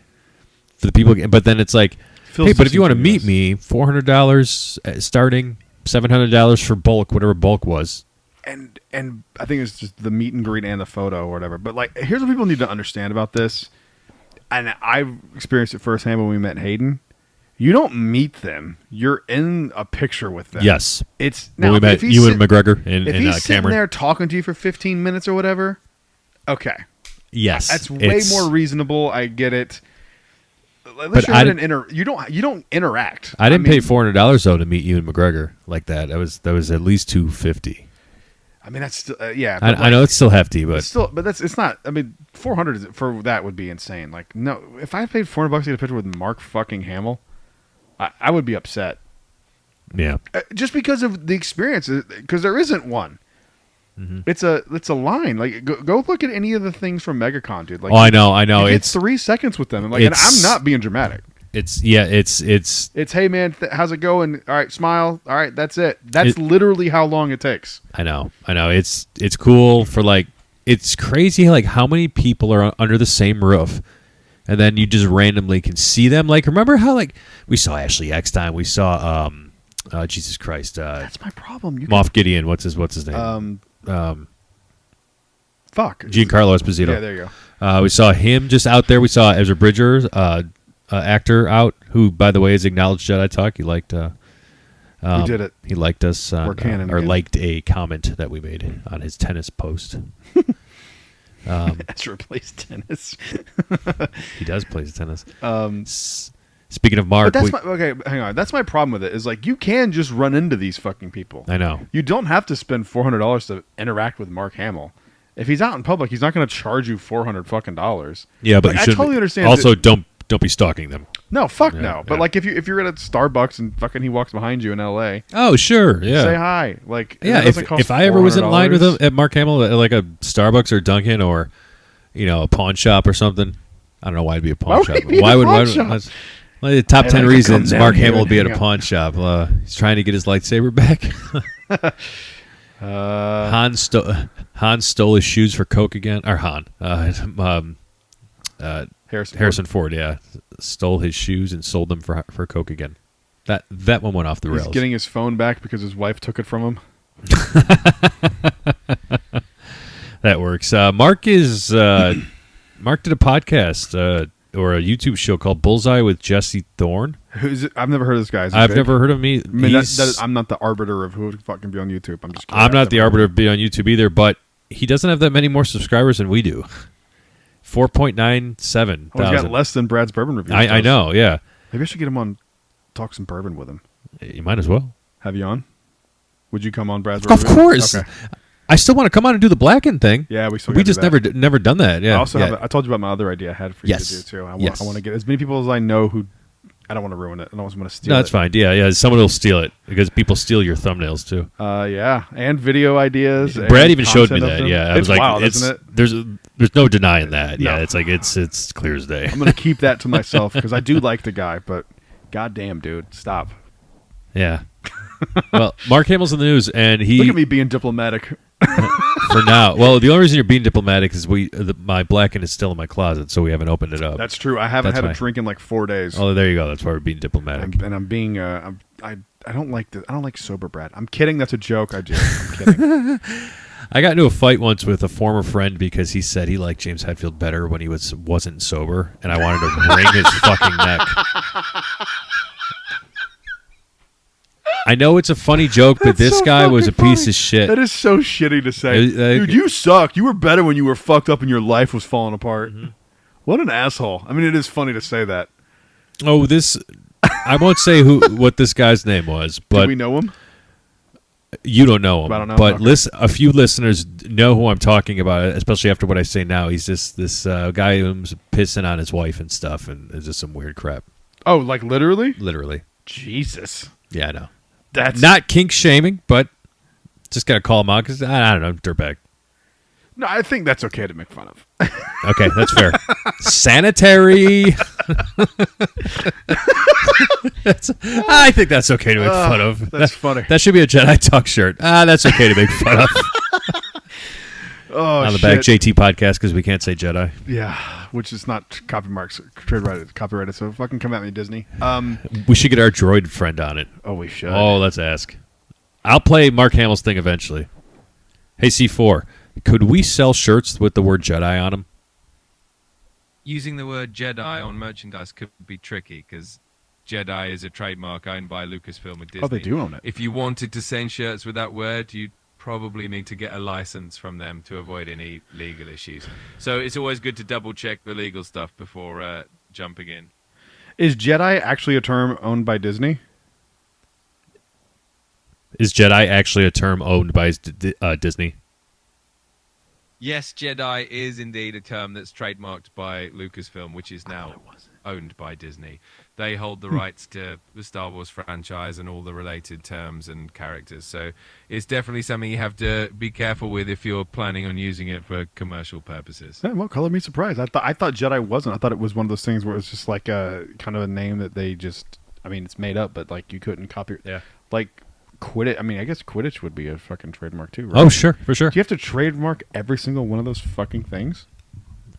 for the people. But then it's like, hey, but if you want to meet me, $400 starting, $700 for bulk, whatever bulk was. And I think it's just the meet and greet and the photo or whatever. But like, here's what people need to understand about this. And I've experienced it firsthand when we met Hayden. You don't meet them. You're in a picture with them. Yes. It's now, when we met you and McGregor and if he's sitting Cameron there talking to you for 15 minutes or whatever, okay. Yes. That's way more reasonable. I get it. Unless you're in an you don't interact. I didn't pay $400 though to meet you and McGregor like that. That was at least $250. I mean, that's still yeah. I know it's still hefty, but it's not. I mean, $400 for that would be insane. Like, no, if I paid $400 to get a picture with Mark fucking Hamill, I would be upset. Yeah, just because of the experience, because there isn't one. Mm-hmm. It's a line. Like, go look at any of the things from MegaCon, dude. Like, I know. It's 3 seconds with them, and and I'm not being dramatic. It's hey man, how's it going? All right, smile. All right, that's it. That's literally how long it takes. I know. It's cool for like, it's crazy like how many people are under the same roof, and then you just randomly can see them. Like, remember how like we saw Ashley Eckstein, we saw Jesus Christ. That's my problem. Moff Gideon. What's his name? Giancarlo Esposito. Yeah, there you go. We saw him just out there. We saw Ezra Bridger, actor out, who, by the way, is acknowledged Jedi Talk. He liked. We did it. He liked us, We're canon or again. liked a comment that we made on his tennis post. Ezra plays tennis. He does play tennis. Speaking of Mark, But that's okay. Hang on. That's my problem with it. Is like you can just run into these fucking people. I know. You don't have to spend $400 to interact with Mark Hamill. If he's out in public, he's not going to charge you $400 fucking dollars. Yeah, but like, you I shouldn't. totally understand. Also, don't be stalking them. No, fuck Yeah, no. But yeah. like if you're at a Starbucks and fucking he walks behind you in L.A. Oh, sure. Yeah. Say hi. Like Yeah, it doesn't cost if I ever was in line with $400. him at Mark Hamill at like a Starbucks or Dunkin' or a pawn shop or something, I don't know why it'd be a pawn Why shop. would he be at a pawn shop? Well, the top I'd 10 like to reasons come Mark down here Hamill would and be at a hang out. pawn shop. He's trying to get his lightsaber back. Han stole his shoes for Coke again. Or Harrison Ford, yeah. Stole his shoes and sold them for Coke again. That one went off the rails. He's getting his phone back because his wife took it from him. That works. Mark did a podcast or a YouTube show called Bullseye with Jesse Thorne. Who's it? I've never heard of this guy. Is he I've big? never heard of me. I mean, I'm not the arbiter of who would fucking be on YouTube. I'm just kidding. I'm not the arbiter of being on YouTube either, but he doesn't have that many more subscribers than we do. 4.97 Well, he's thousand. got less than Brad's bourbon reviews. I know, yeah. Maybe I should get him on, talk some bourbon with him. You might as well. Have you on? Would you come on Brad's? Of review? course. Okay. I still want to come on and do the Blackened thing. Yeah, we just never done that. Yeah. I also yeah. have. I told you about my other idea I had for you to do too. I want to get as many people as I know who. I don't want to ruin it. I don't want to steal it. No, that's fine. Yeah. Someone will steal it because people steal your thumbnails too. Yeah, and video ideas. Brad and even showed me content of that. them. Yeah, I it's was like, wild, isn't it? There's no denying that. No. Yeah, it's like it's clear as day. I'm gonna keep that to myself because I do like the guy, but goddamn, dude, stop. Yeah. Well, Mark Hamill's in the news, and he Look at me being diplomatic. for now. Well, the only reason you're being diplomatic is my Blackened is still in my closet, so we haven't opened it up. That's true. I haven't had a drink in like 4 days. Oh, there you go. That's why we're being diplomatic. I'm being. I don't like this. I don't like sober Brad. I'm kidding. That's a joke. I'm kidding. I got into a fight once with a former friend because he said he liked James Hetfield better when he wasn't sober, and I wanted to wring his fucking neck. I know it's a funny joke, but this so guy was a fucking piece funny. of shit. That is so shitty to say. Dude, you suck. You were better when you were fucked up and your life was falling apart. Mm-hmm. What an asshole. I mean, it is funny to say that. Oh, I won't say what this guy's name was, but Do we know him? you don't know him. I don't know. But Okay. a few listeners know who I'm talking about, especially after what I say now. He's just this guy who's pissing on his wife and stuff, and it's just some weird crap. Oh, like literally? Literally. Jesus. Yeah, I know. That's Not kink shaming, but just got to call him out because, I don't know, dirtbag. No, I think that's okay to make fun of. Okay, that's fair. Sanitary. I think that's okay to make fun of. That's funny. That should be a Jedi Talk shirt. That's okay to make fun of. Oh, On the shit. back, JT podcast because we can't say Jedi. Yeah, which is not copyrighted. So fucking come at me, Disney. We should get our droid friend on it. Oh, we should. Oh, let's ask. I'll play Mark Hamill's thing eventually. Hey, C4, could we sell shirts with the word Jedi on them? Using the word Jedi on merchandise could be tricky because Jedi is a trademark owned by Lucasfilm with Disney. Oh, they do own it. If you wanted to send shirts with that word, you'd probably need to get a license from them to avoid any legal issues. So it's always good to double check the legal stuff before jumping in. Is Jedi actually a term owned by Disney? Is Jedi actually a term owned by Disney? Yes, Jedi is indeed a term that's trademarked by Lucasfilm, which is now owned by Disney. They hold the rights to the Star Wars franchise and all the related terms and characters. So it's definitely something you have to be careful with if you're planning on using it for commercial purposes. Yeah, well, color me surprised. I thought Jedi wasn't. I thought it was one of those things where it's just like a kind of a name that they just. I mean, it's made up, but like you couldn't copy. Yeah. Like Quidditch. I mean, I guess Quidditch would be a fucking trademark too, right? Oh, sure, for sure. Do you have to trademark every single one of those fucking things?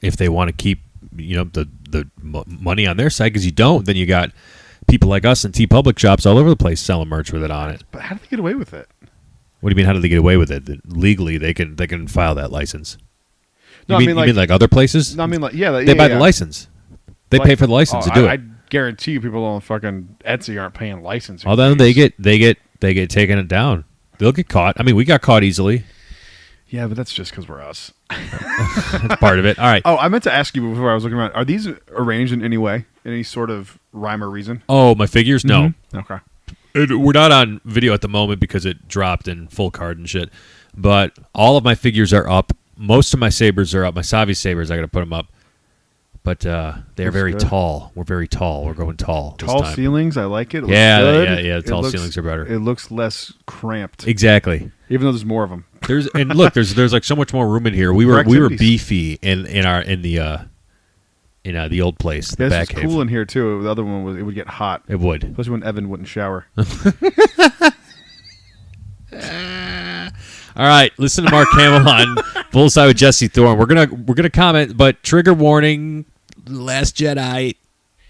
If they want to keep, the money on their side, because you don't, then you got people like us and T-Public shops all over the place selling merch with it on it. But how do they get away with it? What do you mean? How do they get away with it? Legally, they can file that license. No, you mean like other places? No, I mean like yeah, they buy the license. They pay for the license to do it. I guarantee you, people on fucking Etsy aren't paying licensing. Although fees. they get taken it down. They'll get caught. I mean, we got caught easily. Yeah, but that's just because we're us. That's part of it. All right. Oh, I meant to ask you before I was looking around. Are these arranged in any way? Any sort of rhyme or reason? Oh, my figures? No. Okay. We're not on video at the moment because it dropped in full card and shit. But all of my figures are up. Most of my sabers are up. My Savi sabers, I got to put them up. But they're very good. tall. We're very tall. We're going tall. Tall this time. ceilings, I like it. It looks Yeah, good. yeah. It Tall looks- ceilings are better. It looks less cramped, Exactly. even though there's more of them. There's like so much more room in here. We were activities. beefy in the old place, the Yeah, back it's cave. cool in here too. The other one it would get hot, It would. especially when Evan wouldn't shower. All right, listen to Mark Hamill on Bullseye with Jesse Thorne. We're gonna comment, but trigger warning: Last Jedi.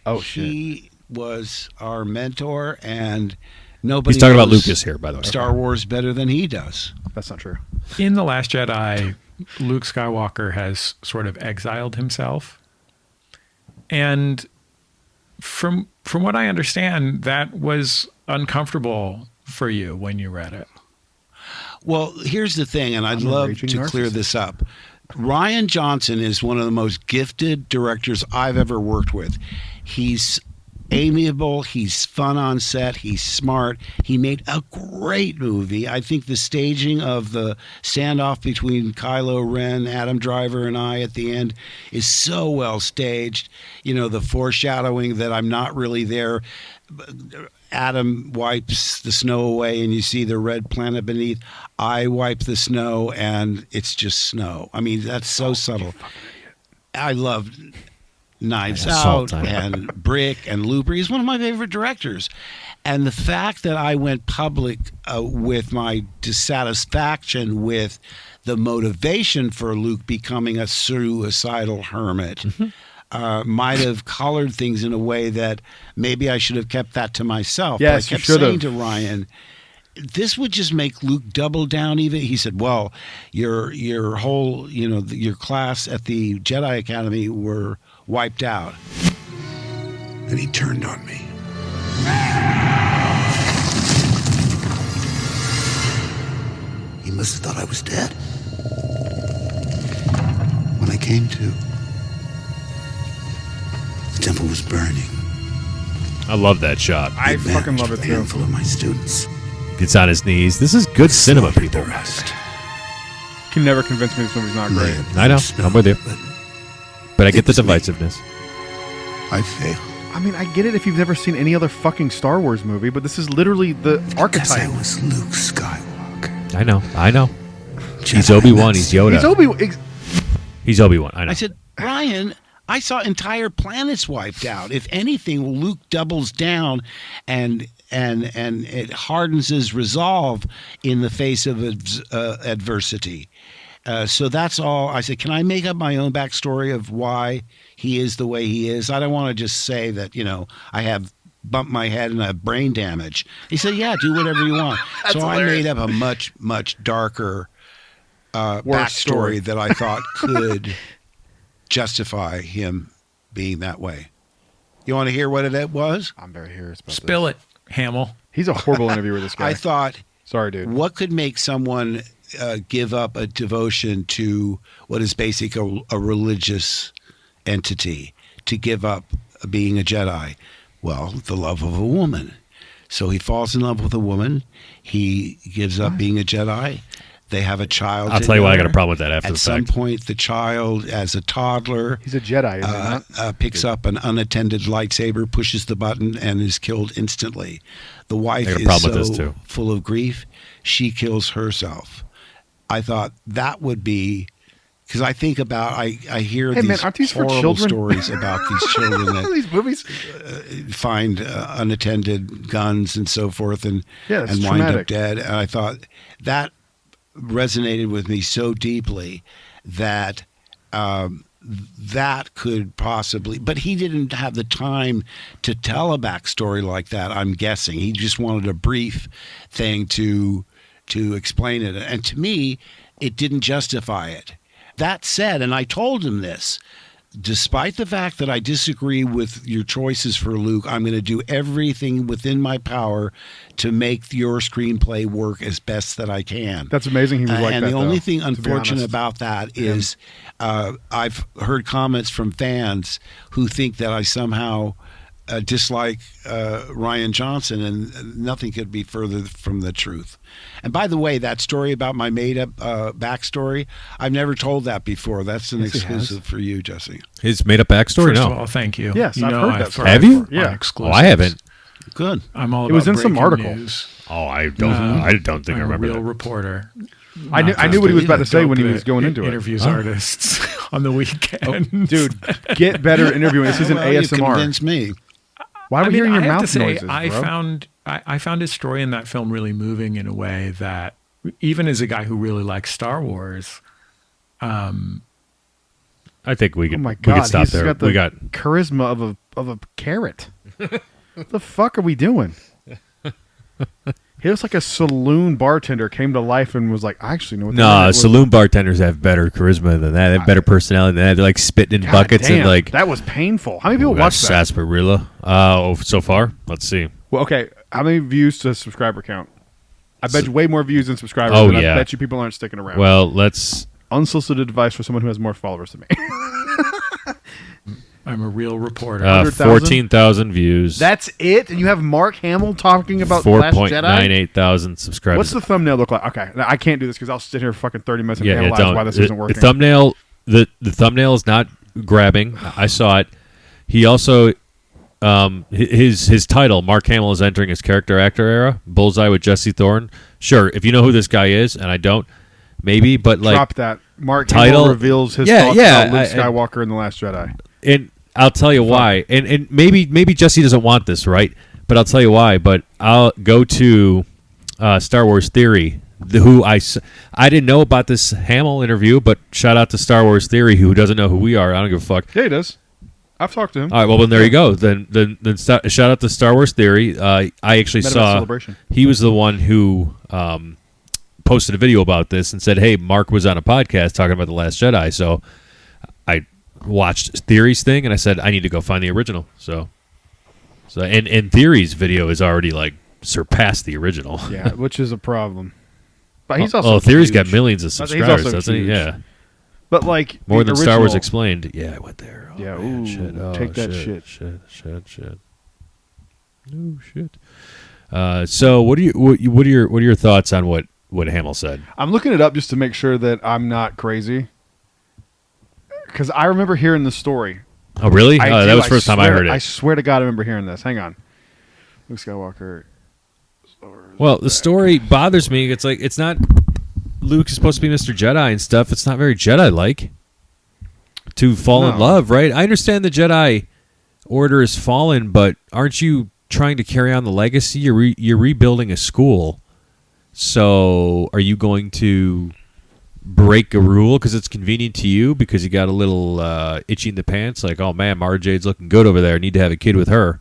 Oh shit! He was our mentor, and nobody. He's talking about knows Lucas here, by the way. Star Wars better than he does. That's not true. In The Last Jedi, Luke Skywalker has sort of exiled himself. And from what I understand, that was uncomfortable for you when you read it. Well, here's the thing, and I'd I'm a love raging to clear narcissist. this up. Rian Johnson is one of the most gifted directors I've ever worked with. He's amiable, he's fun on set, he's smart. He made a great movie. I think the staging of the standoff between Kylo Ren, Adam Driver, and I at the end is so well staged. You know, the foreshadowing that I'm not really there. Adam wipes the snow away and you see the red planet beneath. I wipe the snow and it's just snow. I mean, that's so subtle. I love Knives Out and Brick and Looper. He's one of my favorite directors. And the fact that I went public with my dissatisfaction with the motivation for Luke becoming a suicidal hermit might have colored things in a way that maybe I should have kept that to myself. Yes, but I you kept should saying have. to Ryan, this would just make Luke double down even. He said, well, your whole, your class at the Jedi Academy were wiped out. Then he turned on me. He must have thought I was dead. When I came to, the temple was burning. I love that shot. I fucking love it A too. handful of my students. Gets on his knees. This is good cinema, slaughtered people. The rest. Can never convince me this movie's not great. Man, I know. snow, I'm with you. But I get the it was me. divisiveness. I failed. I mean, I get it if you've never seen any other fucking Star Wars movie, but this is literally the Because I archetype. was Luke Skywalker. I know. He's Jedi Obi-Wan. Knights. He's Yoda. He's Obi-Wan. I know. I said, Ryan, I saw entire planets wiped out. If anything, Luke doubles down and it hardens his resolve in the face of adversity. So that's all. I said, can I make up my own backstory of why he is the way he is? I don't want to just say that, I have bumped my head and I have brain damage. He said, yeah, do whatever you want. So I made up a much, much darker backstory story. that I thought could justify him being that way. You want to hear what it was? I'm very curious about Spill it, Hamill. He's a horrible interviewer, this guy. I thought, Sorry, dude. what could make someone give up a devotion to what is basically a religious entity, to give up being a Jedi? Well, the love of a woman. So he falls in love with a woman. He gives up being a Jedi. They have a child. I'll tell you why I got a together. problem with that after At the some fact. point, the child, as a toddler, He's a Jedi, is he not? picks up an unattended lightsaber, pushes the button, and is killed instantly. The wife I got a is problem so with this, too. full of grief, she kills herself. I thought that would be, because I think about, I hear Hey, these man, aren't these for horrible children? stories about these children that These movies. find unattended guns and so forth and Yeah, that's wind up traumatic. dead. And I thought that resonated with me so deeply that that could possibly, but he didn't have the time to tell a backstory like that, I'm guessing. He just wanted a brief thing to explain it. And to me, it didn't justify it. That said, and I told him this, despite the fact that I disagree with your choices for Luke, I'm going to do everything within my power to make your screenplay work as best that I can. That's amazing. He was like and that. the only though, thing to be unfortunate honest. about that is I've heard comments from fans who think that I somehow dislike Ryan Johnson, and nothing could be further from the truth. And by the way, that story about my made-up backstory, I've never told that before. That's an exclusive for you, Jesse. His made-up backstory? First No. of all, thank you. Yes, you I've know heard that story. Have you? Yeah. On exclusives. Oh, I haven't. Good. I'm all It was about in some breaking article. news. Oh, I don't think I I'm remember a real that. reporter. I knew what he was about to say when he was going into it. Interviews artists on the weekend. Dude, get better at interviewing. This isn't Well, you ASMR. convinced me. Why are we hearing your I have mouth to say, noises, I bro? found his story in that film really moving in a way that, even as a guy who really likes Star Wars, I think we Oh can. my We god, can stop he's there. got the We got. charisma of a carrot. What the fuck are we doing? He looks like a saloon bartender came to life and was like, I actually know what No, that was. saloon bartenders have better charisma than that. They have better personality than that. They're like spitting in God buckets damn, and like. that was painful. How many people we got watched that? sarsaparilla. So far, let's see. Well, okay, how many views to subscriber count? I bet you way more views than subscribers. Oh, and yeah. I bet you people aren't sticking around. Well, let's. Unsolicited advice for someone who has more followers than me. I'm a real reporter. 14,000 views. That's it? And you have Mark Hamill talking about Last Jedi? 4.98 thousand subscribers. What's the thumbnail look like? Okay, now, I can't do this because I'll sit here for fucking 30 minutes and yeah, analyze don't. why this the, isn't working. The thumbnail, the thumbnail is not grabbing. I saw it. He also, his title, Mark Hamill is entering his character actor era. Bullseye with Jesse Thorne. Sure, if you know who this guy is, and I don't, maybe, but like Drop that. Mark title Hamill reveals his thoughts about Luke Skywalker in The Last Jedi. And I'll tell you why. And maybe Jesse doesn't want this, right? But I'll tell you why. But I'll go to Star Wars Theory, who I didn't know about this Hamill interview, but shout out to Star Wars Theory, who doesn't know who we are. I don't give a fuck. Yeah, he does. I've talked to him. All right, well, then there you go. Then shout out to Star Wars Theory. I actually Met him at saw Celebration. he was the one who posted a video about this and said, "Hey, Mark was on a podcast talking about The Last Jedi." So I watched Theory's thing and I said, I need to go find the original. So and Theory's video is already like surpassed the original. Yeah, which is a problem. But he's also Theory's huge. got millions of He's subscribers, also doesn't he? huge. Yeah. But like More the than Star Wars original- Explained. Yeah, I went there. Oh, Yeah, man, ooh, shit. Oh, take that shit. shit. Shit. Oh shit. So what are your thoughts on what Hamill said? I'm looking it up just to make sure that I'm not crazy. Because I remember hearing the story. Oh really? I That do. was the first time I heard it. I swear to God, I remember hearing this. Hang on. Luke Skywalker. Well, the story bothers me. It's like it's not. Luke is supposed to be Mr. Jedi and stuff. It's not very Jedi-like to fall in love, right? I understand the Jedi Order is fallen, but aren't you trying to carry on the legacy? You're rebuilding a school, so are you going to break a rule because it's convenient to you because you got a little itchy in the pants? Like, oh man, Mara Jade's looking good over there. I need to have a kid with her,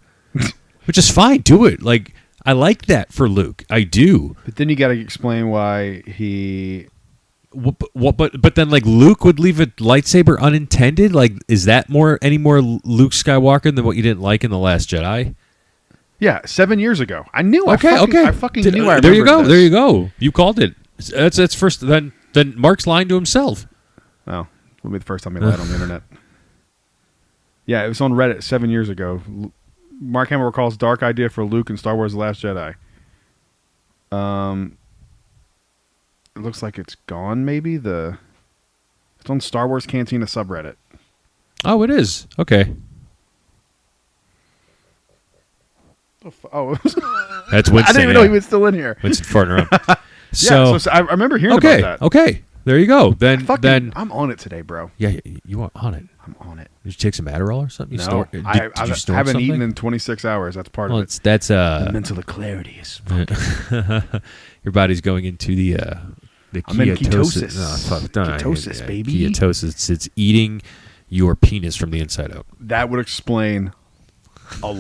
which is fine. Do it. Like. I like that for Luke. I do. But then you got to explain why he. But then like Luke would leave a lightsaber unintended. Like, is that any more Luke Skywalker than what you didn't like in The Last Jedi? Yeah, 7 years ago. I knew. Okay. I fucking knew. I There you go. remembered this. There you go. You called it. That's first. Then Mark's lying to himself. Oh, will be the first time he lied on the internet. Yeah, it was on Reddit 7 years ago. Mark Hamill recalls dark idea for Luke in Star Wars: The Last Jedi. It looks like it's gone. Maybe it's on Star Wars Cantina subreddit. Oh, it is. Okay. Oh, That's Winston. I didn't even know he was still in here. Winston farting around. So I remember hearing about that. Okay. There you go. Then I'm on it today, bro. Yeah, you are on it. I'm on it. Did you take some Adderall or something? No, Did I you snort haven't something? eaten in 26 hours. That's part of it. That's the mental clarity is fucking. Your body's going into the I'm in ketosis. ketosis. Oh, fuck, Ketosis, baby. Ketosis. It's eating your penis from the inside out. That would explain a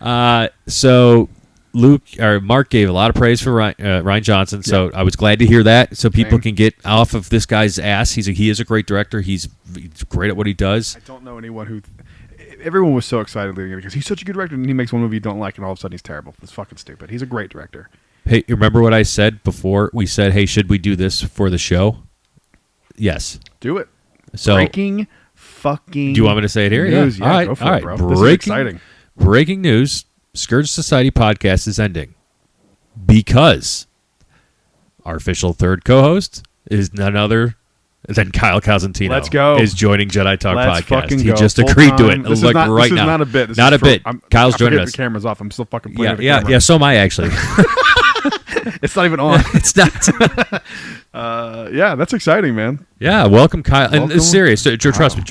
lot. So Luke or Mark gave a lot of praise for Ryan Johnson, so I was glad to hear that. So people can get off of this guy's ass. He is a great director. He's great at what he does. I don't know anyone who. Everyone was so excited because he's such a good director, and he makes one movie you don't like, and all of a sudden he's terrible. It's fucking stupid. He's a great director. Hey, you remember what I said before? We said, "Hey, should we do this for the show?" Yes, do it. So breaking fucking. Do you want me to say it here? News. Yeah. All right. Go for all it, right. bro. This is exciting. Breaking news. Scourge Society podcast is ending because our official third co-host is none other than Kyle Cosentino. Let's go. Is joining Jedi Talk Let's podcast. He go. just Full agreed time. to it. This is Like not, right this now. Is not a bit. This not is a bit. Kyle's joining us. The camera's off. I'm still fucking playing the yeah, camera. yeah. So am I actually. It's not even on. It's not. Yeah, that's exciting, man. Yeah, welcome, Kyle. Welcome, and it's serious. Trust me.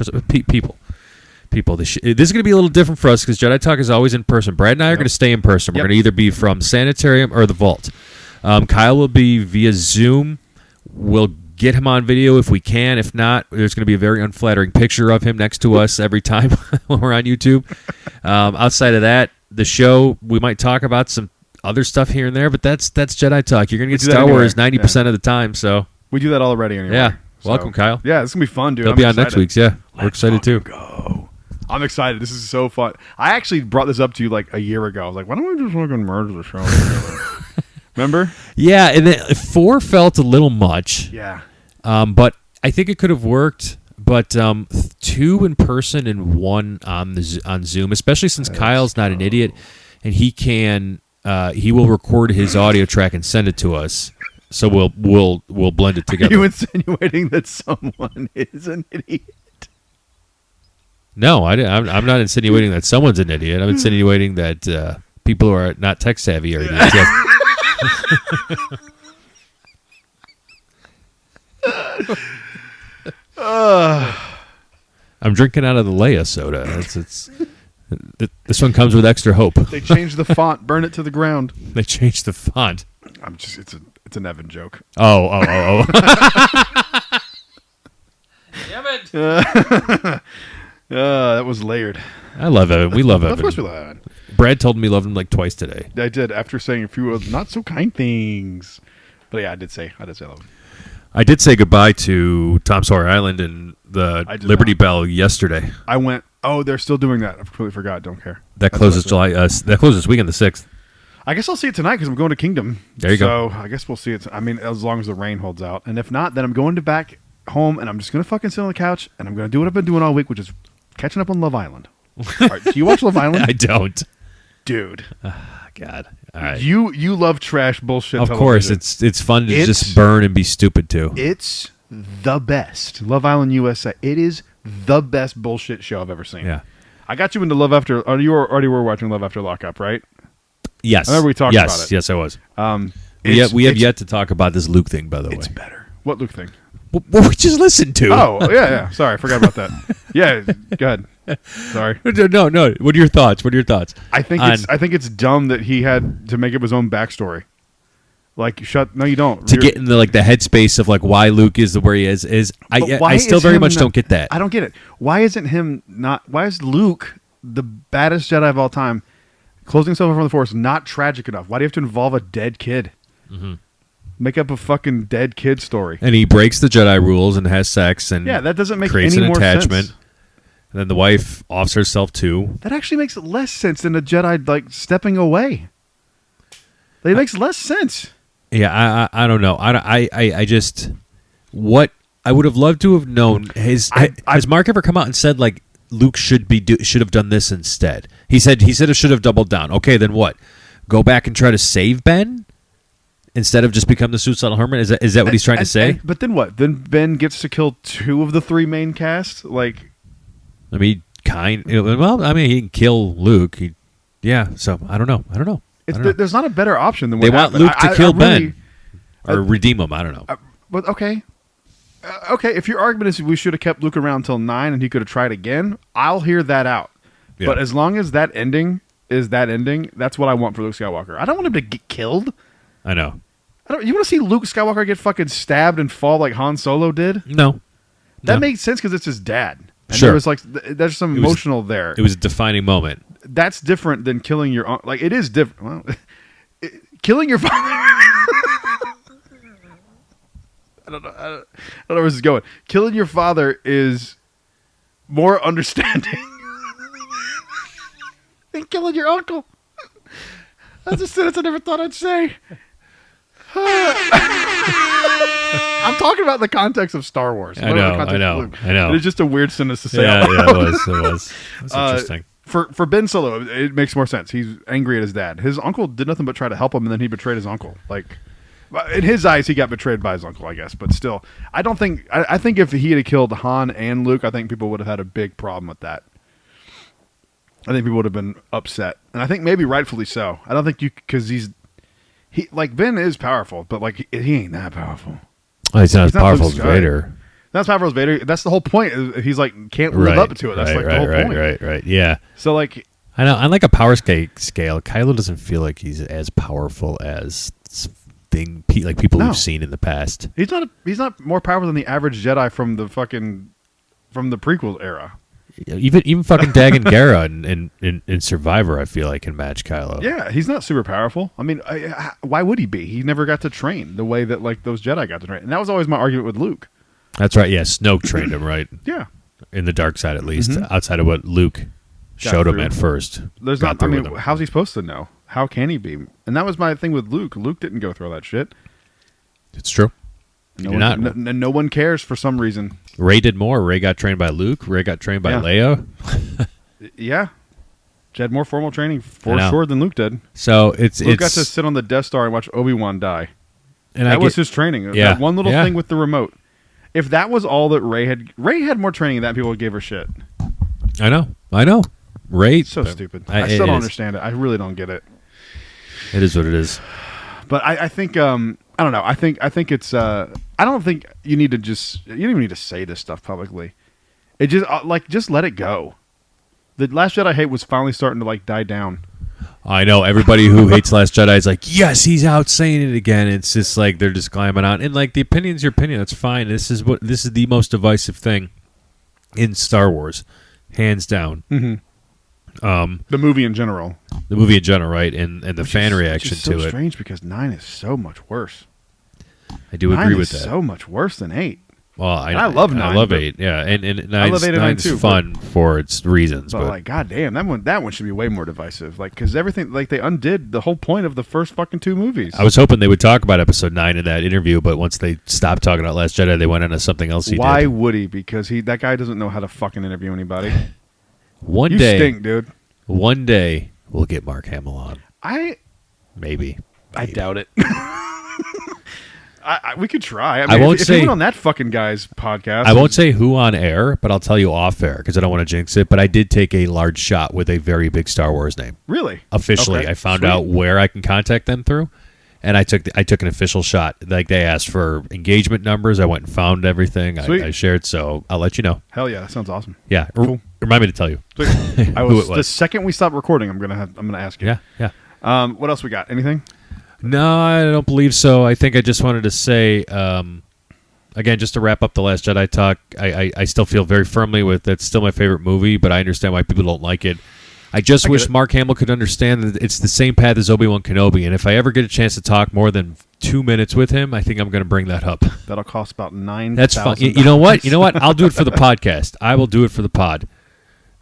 People. This is going to be a little different for us because Jedi Talk is always in person. Brad and I are going to stay in person. We're going to either be from Sanitarium or the Vault. Kyle will be via Zoom. We'll get him on video if we can. If not, there's going to be a very unflattering picture of him next to us every time when we're on YouTube. Outside of that, the show, we might talk about some other stuff here and there, but that's Jedi Talk. You're going to get Star Wars 90% of the time. So we do that already anyway. Yeah. So, welcome, Kyle. Yeah, it's going to be fun, dude. He'll be on next week's. Yeah. We're excited too. Go. I'm excited. This is so fun. I actually brought this up to you like a year ago. I was like, why don't we just fucking merge the show together? Remember? Yeah, and then 4 felt a little much. Yeah. But I think it could have worked. But 2 in person and 1 on Zoom, especially since Kyle's not an idiot, and he will record his audio track and send it to us. So we'll blend it together. Are you insinuating that someone is an idiot? No, I'm not insinuating that someone's an idiot. I'm insinuating that people who are not tech savvy are idiots. I'm drinking out of the Leia soda. This one comes with extra hope. They changed the font. Burn it to the ground. They changed the font. It's an Evan joke. Oh. Damn it. That was layered. I love Evan. We love Evan. Of course we love Evan. Brad told me he loved him like twice today. I did, after saying a few not so kind things. But yeah, I did say I love him. I did say goodbye to Tom Sawyer Island and the Liberty Bell yesterday. I went, they're still doing that. I completely forgot. Don't care. That closes that closes this weekend, the 6th. I guess I'll see it tonight because I'm going to Kingdom. There you go. So I guess we'll see it. I mean, as long as the rain holds out. And if not, then I'm going back home and I'm just going to fucking sit on the couch and I'm going to do what I've been doing all week, which is catching up on Love Island. All right, do you watch Love Island? I don't. Dude. God. All right. You love trash bullshit Of television. course. It's fun to just burn and be stupid too. It's the best. Love Island USA. It is the best bullshit show I've ever seen. Yeah. I got you into Love After... you already were watching Love After Lockup, right? Yes. I remember we talked about it. Yes, I was. We have yet to talk about this Luke thing, by the way. It's better. What Luke thing? What we just listened to. Oh, yeah. Sorry, I forgot about that. Yeah, go ahead. Sorry. No. What are your thoughts? I think it's dumb that he had to make up his own backstory. Like, no, you don't. To get in the headspace of why Luke is where he is I still very much don't get that. I don't get it. Why is Luke, the baddest Jedi of all time, closing himself off from the Force, not tragic enough? Why do you have to involve a dead kid? Mm-hmm. Make up a fucking dead kid story. And he breaks the Jedi rules and has sex and that doesn't make creates any an more attachment. sense. And then the wife offs herself too. That actually makes less sense than a Jedi stepping away. It makes less sense. Yeah, I don't know. I just what I would have loved to have known. Has Mark ever come out and said Luke should have done this instead? He said it should have doubled down. Okay, then what? Go back and try to save Ben instead of just become the suicidal hermit? Is that what he's trying to say? But then what? Then Ben gets to kill 2 of the 3 main cast. He can kill Luke. So I don't know. There's not a better option than what they want happened. Luke to kill Ben or redeem him. I don't know. But okay. If your argument is we should have kept Luke around until 9 and he could have tried again, I'll hear that out. Yeah. But as long as that ending is that ending, that's what I want for Luke Skywalker. I don't want him to get killed. I know. You want to see Luke Skywalker get fucking stabbed and fall like Han Solo did? No. That makes sense because it's his dad. And sure. There was there's some emotional there. It was a defining moment. That's different than killing your it is different. Well, killing your father. I don't know where this is going. Killing your father is more understanding than killing your uncle. That's a sentence I never thought I'd say. I'm talking about the context of Star Wars. I know. It's just a weird sentence to say. Yeah, it was. That's interesting. For Ben Solo, it makes more sense. He's angry at his dad. His uncle did nothing but try to help him, and then he betrayed his uncle. Like, in his eyes, he got betrayed by his uncle, I guess. But still, I don't think. I think if he had killed Han and Luke, I think people would have had a big problem with that. I think people would have been upset, and I think maybe rightfully so. I don't think because Ben is powerful, but like he ain't that powerful. Oh, he's not as powerful as Vader. Not as powerful as Vader. That's the whole point. He's like can't live up to it. That's the whole point. Right. Yeah. So like, I know. On like a power scale, Kylo doesn't feel like he's as powerful as people we've seen in the past. He's not more powerful than the average Jedi from the prequel era. Even fucking Dagan Gera in Survivor, I feel like can match Kylo. Yeah, he's not super powerful. I mean, why would he be? He never got to train the way that like those Jedi got to train, and that was always my argument with Luke. That's right. Yeah, Snoke trained him, right? Yeah, in the dark side at least, outside of what Luke showed him at first. There's not. I mean, how's he supposed to know? How can he be? And that was my thing with Luke. Luke didn't go through all that shit. It's true. No one cares for some reason. Rey did more. Rey got trained by Luke. Rey got trained by Leia. Yeah. She had more formal training for sure than Luke did. So Luke got to sit on the Death Star and watch Obi-Wan die. And that was his training. Yeah. That one little thing with the remote. If that was all that Rey had more training than people gave her shit. I know. Rey. So stupid. I still don't understand it. I really don't get it. It is what it is. But I think I don't know. I think it's I don't think you need to you don't even need to say this stuff publicly. It just let it go. The Last Jedi hate was finally starting to like die down. I know everybody who hates Last Jedi is like, yes, he's out saying it again. It's just like they're just climbing on, and like the opinion's your opinion. That's fine. This is the most divisive thing in Star Wars, hands down. Mm-hmm. The movie in general. The movie in general, right? And the fan reaction to it. It's so strange because 9 is so much worse. I do agree with that. 9 is so much worse than 8. Well, I love 9. I love 8. Yeah, and 9's too, fun for its reasons. But like, goddamn, that one should be way more divisive. Like, because everything, like, they undid the whole point of the first fucking 2 movies. I was hoping they would talk about Episode 9 in that interview, but once they stopped talking about Last Jedi, they went into something else. Why would he? Because that guy doesn't know how to fucking interview anybody. You stink, dude. One day we'll get Mark Hamill on. Maybe. I doubt it. We could try. I won't if say he went on that fucking guy's podcast. I won't say who on air, but I'll tell you off air because I don't want to jinx it. But I did take a large shot with a very big Star Wars name. Really? Officially, okay. I found out where I can contact them through, and I took an official shot. Like they asked for engagement numbers, I went and found everything. I shared, so I'll let you know. Hell yeah, that sounds awesome. Yeah, cool. Remind me to tell you. Who it was. The second we stop recording, I'm gonna ask you. Yeah. What else we got? Anything? No, I don't believe so. I think I just wanted to say, again, just to wrap up the Last Jedi talk, I still feel very firmly with it's still my favorite movie, but I understand why people don't like it. I just wish Mark Hamill could understand that it's the same path as Obi-Wan Kenobi, and if I ever get a chance to talk more than 2 minutes with him, I think I'm going to bring that up. That'll cost about $9,000. That's fine. You know what? I'll do it for the podcast. I will do it for the pod.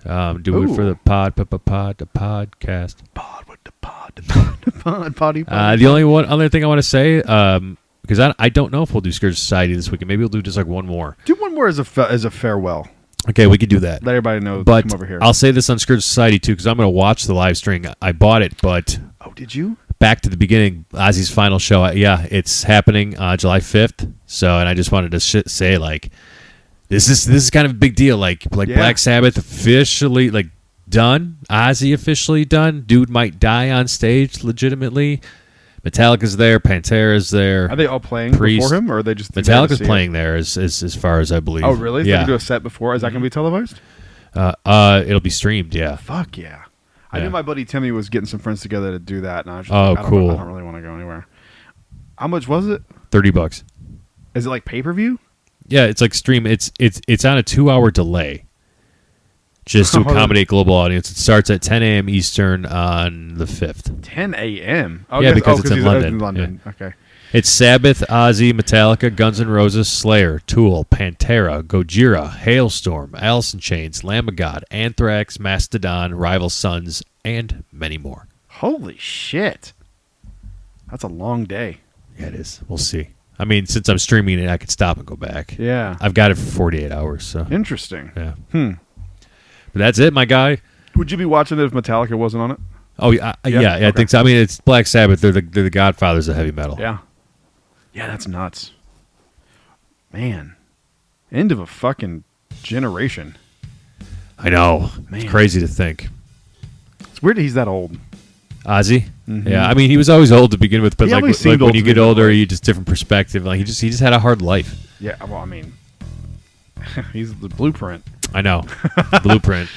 Do it for the pod, the podcast. Pod with the pod, potty. The only other thing I want to say, because I don't know if we'll do Scourge Society this weekend. Maybe we'll do just like one more. Do one more as a farewell. Okay, we could do that. Let everybody know. But come over here. I'll say this on Scourge Society too, because I'm going to watch the live stream. I bought it, but did you? Back to the beginning, Ozzy's final show. It's happening July 5th. So, and I just wanted to say like. This is kind of a big deal. Like Black Sabbath officially done. Ozzy officially done. Dude might die on stage legitimately. Metallica's there. Pantera's there. Are they all playing before him, or are they just Metallica's playing there as far as I believe. Oh, really? Yeah. They can do a set before. Is that going to be televised? It'll be streamed. Yeah. Fuck yeah. I knew my buddy Timmy was getting some friends together to do that, and I was just cool. I don't really want to go anywhere. How much was it? $30. Is it like pay-per-view? Yeah, it's like stream. It's on a 2-hour delay. just to accommodate global audience. It starts at 10 a.m. Eastern on the 5th. 10 a.m. Oh, Yeah, because it's in he's London. Yeah. Okay. It's Sabbath, Ozzy, Metallica, Guns N' Roses, Slayer, Tool, Pantera, Gojira, Hailstorm, Alice in Chains, Lamb of God, Anthrax, Mastodon, Rival Sons, and many more. Holy shit. That's a long day. Yeah, it is. We'll see. I mean, since I'm streaming it, I could stop and go back. Yeah. I've got it for 48 hours. So Interesting. yeah. But that's it, my guy. Would you be watching it if Metallica wasn't on it? Oh yeah, yeah. Okay. I think so. I mean, it's Black Sabbath. They're the godfathers of heavy metal. Yeah. Yeah, that's nuts. Man. End of a fucking generation. I know. Man. It's crazy to think. It's weird that he's that old. Ozzy. Mm-hmm. Yeah, I mean, he was always old to begin with, but He like always seemed when old you to me, get but older, like- you just different perspective. Like he just had a hard life. Yeah, well, I mean, he's the blueprint. I know. Blueprint.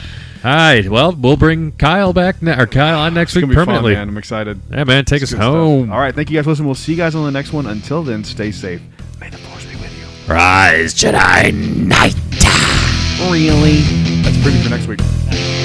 All right. Well, we'll bring Kyle back or Kyle on next It's week gonna be permanently. fun, man. I'm excited. Yeah, man. Take It's us good stuff. home. All right, thank you guys for listening. We'll see you guys on the next one. Until then, stay safe. May the Force be with you. Rise, Jedi Knight. Really? That's pretty for next week.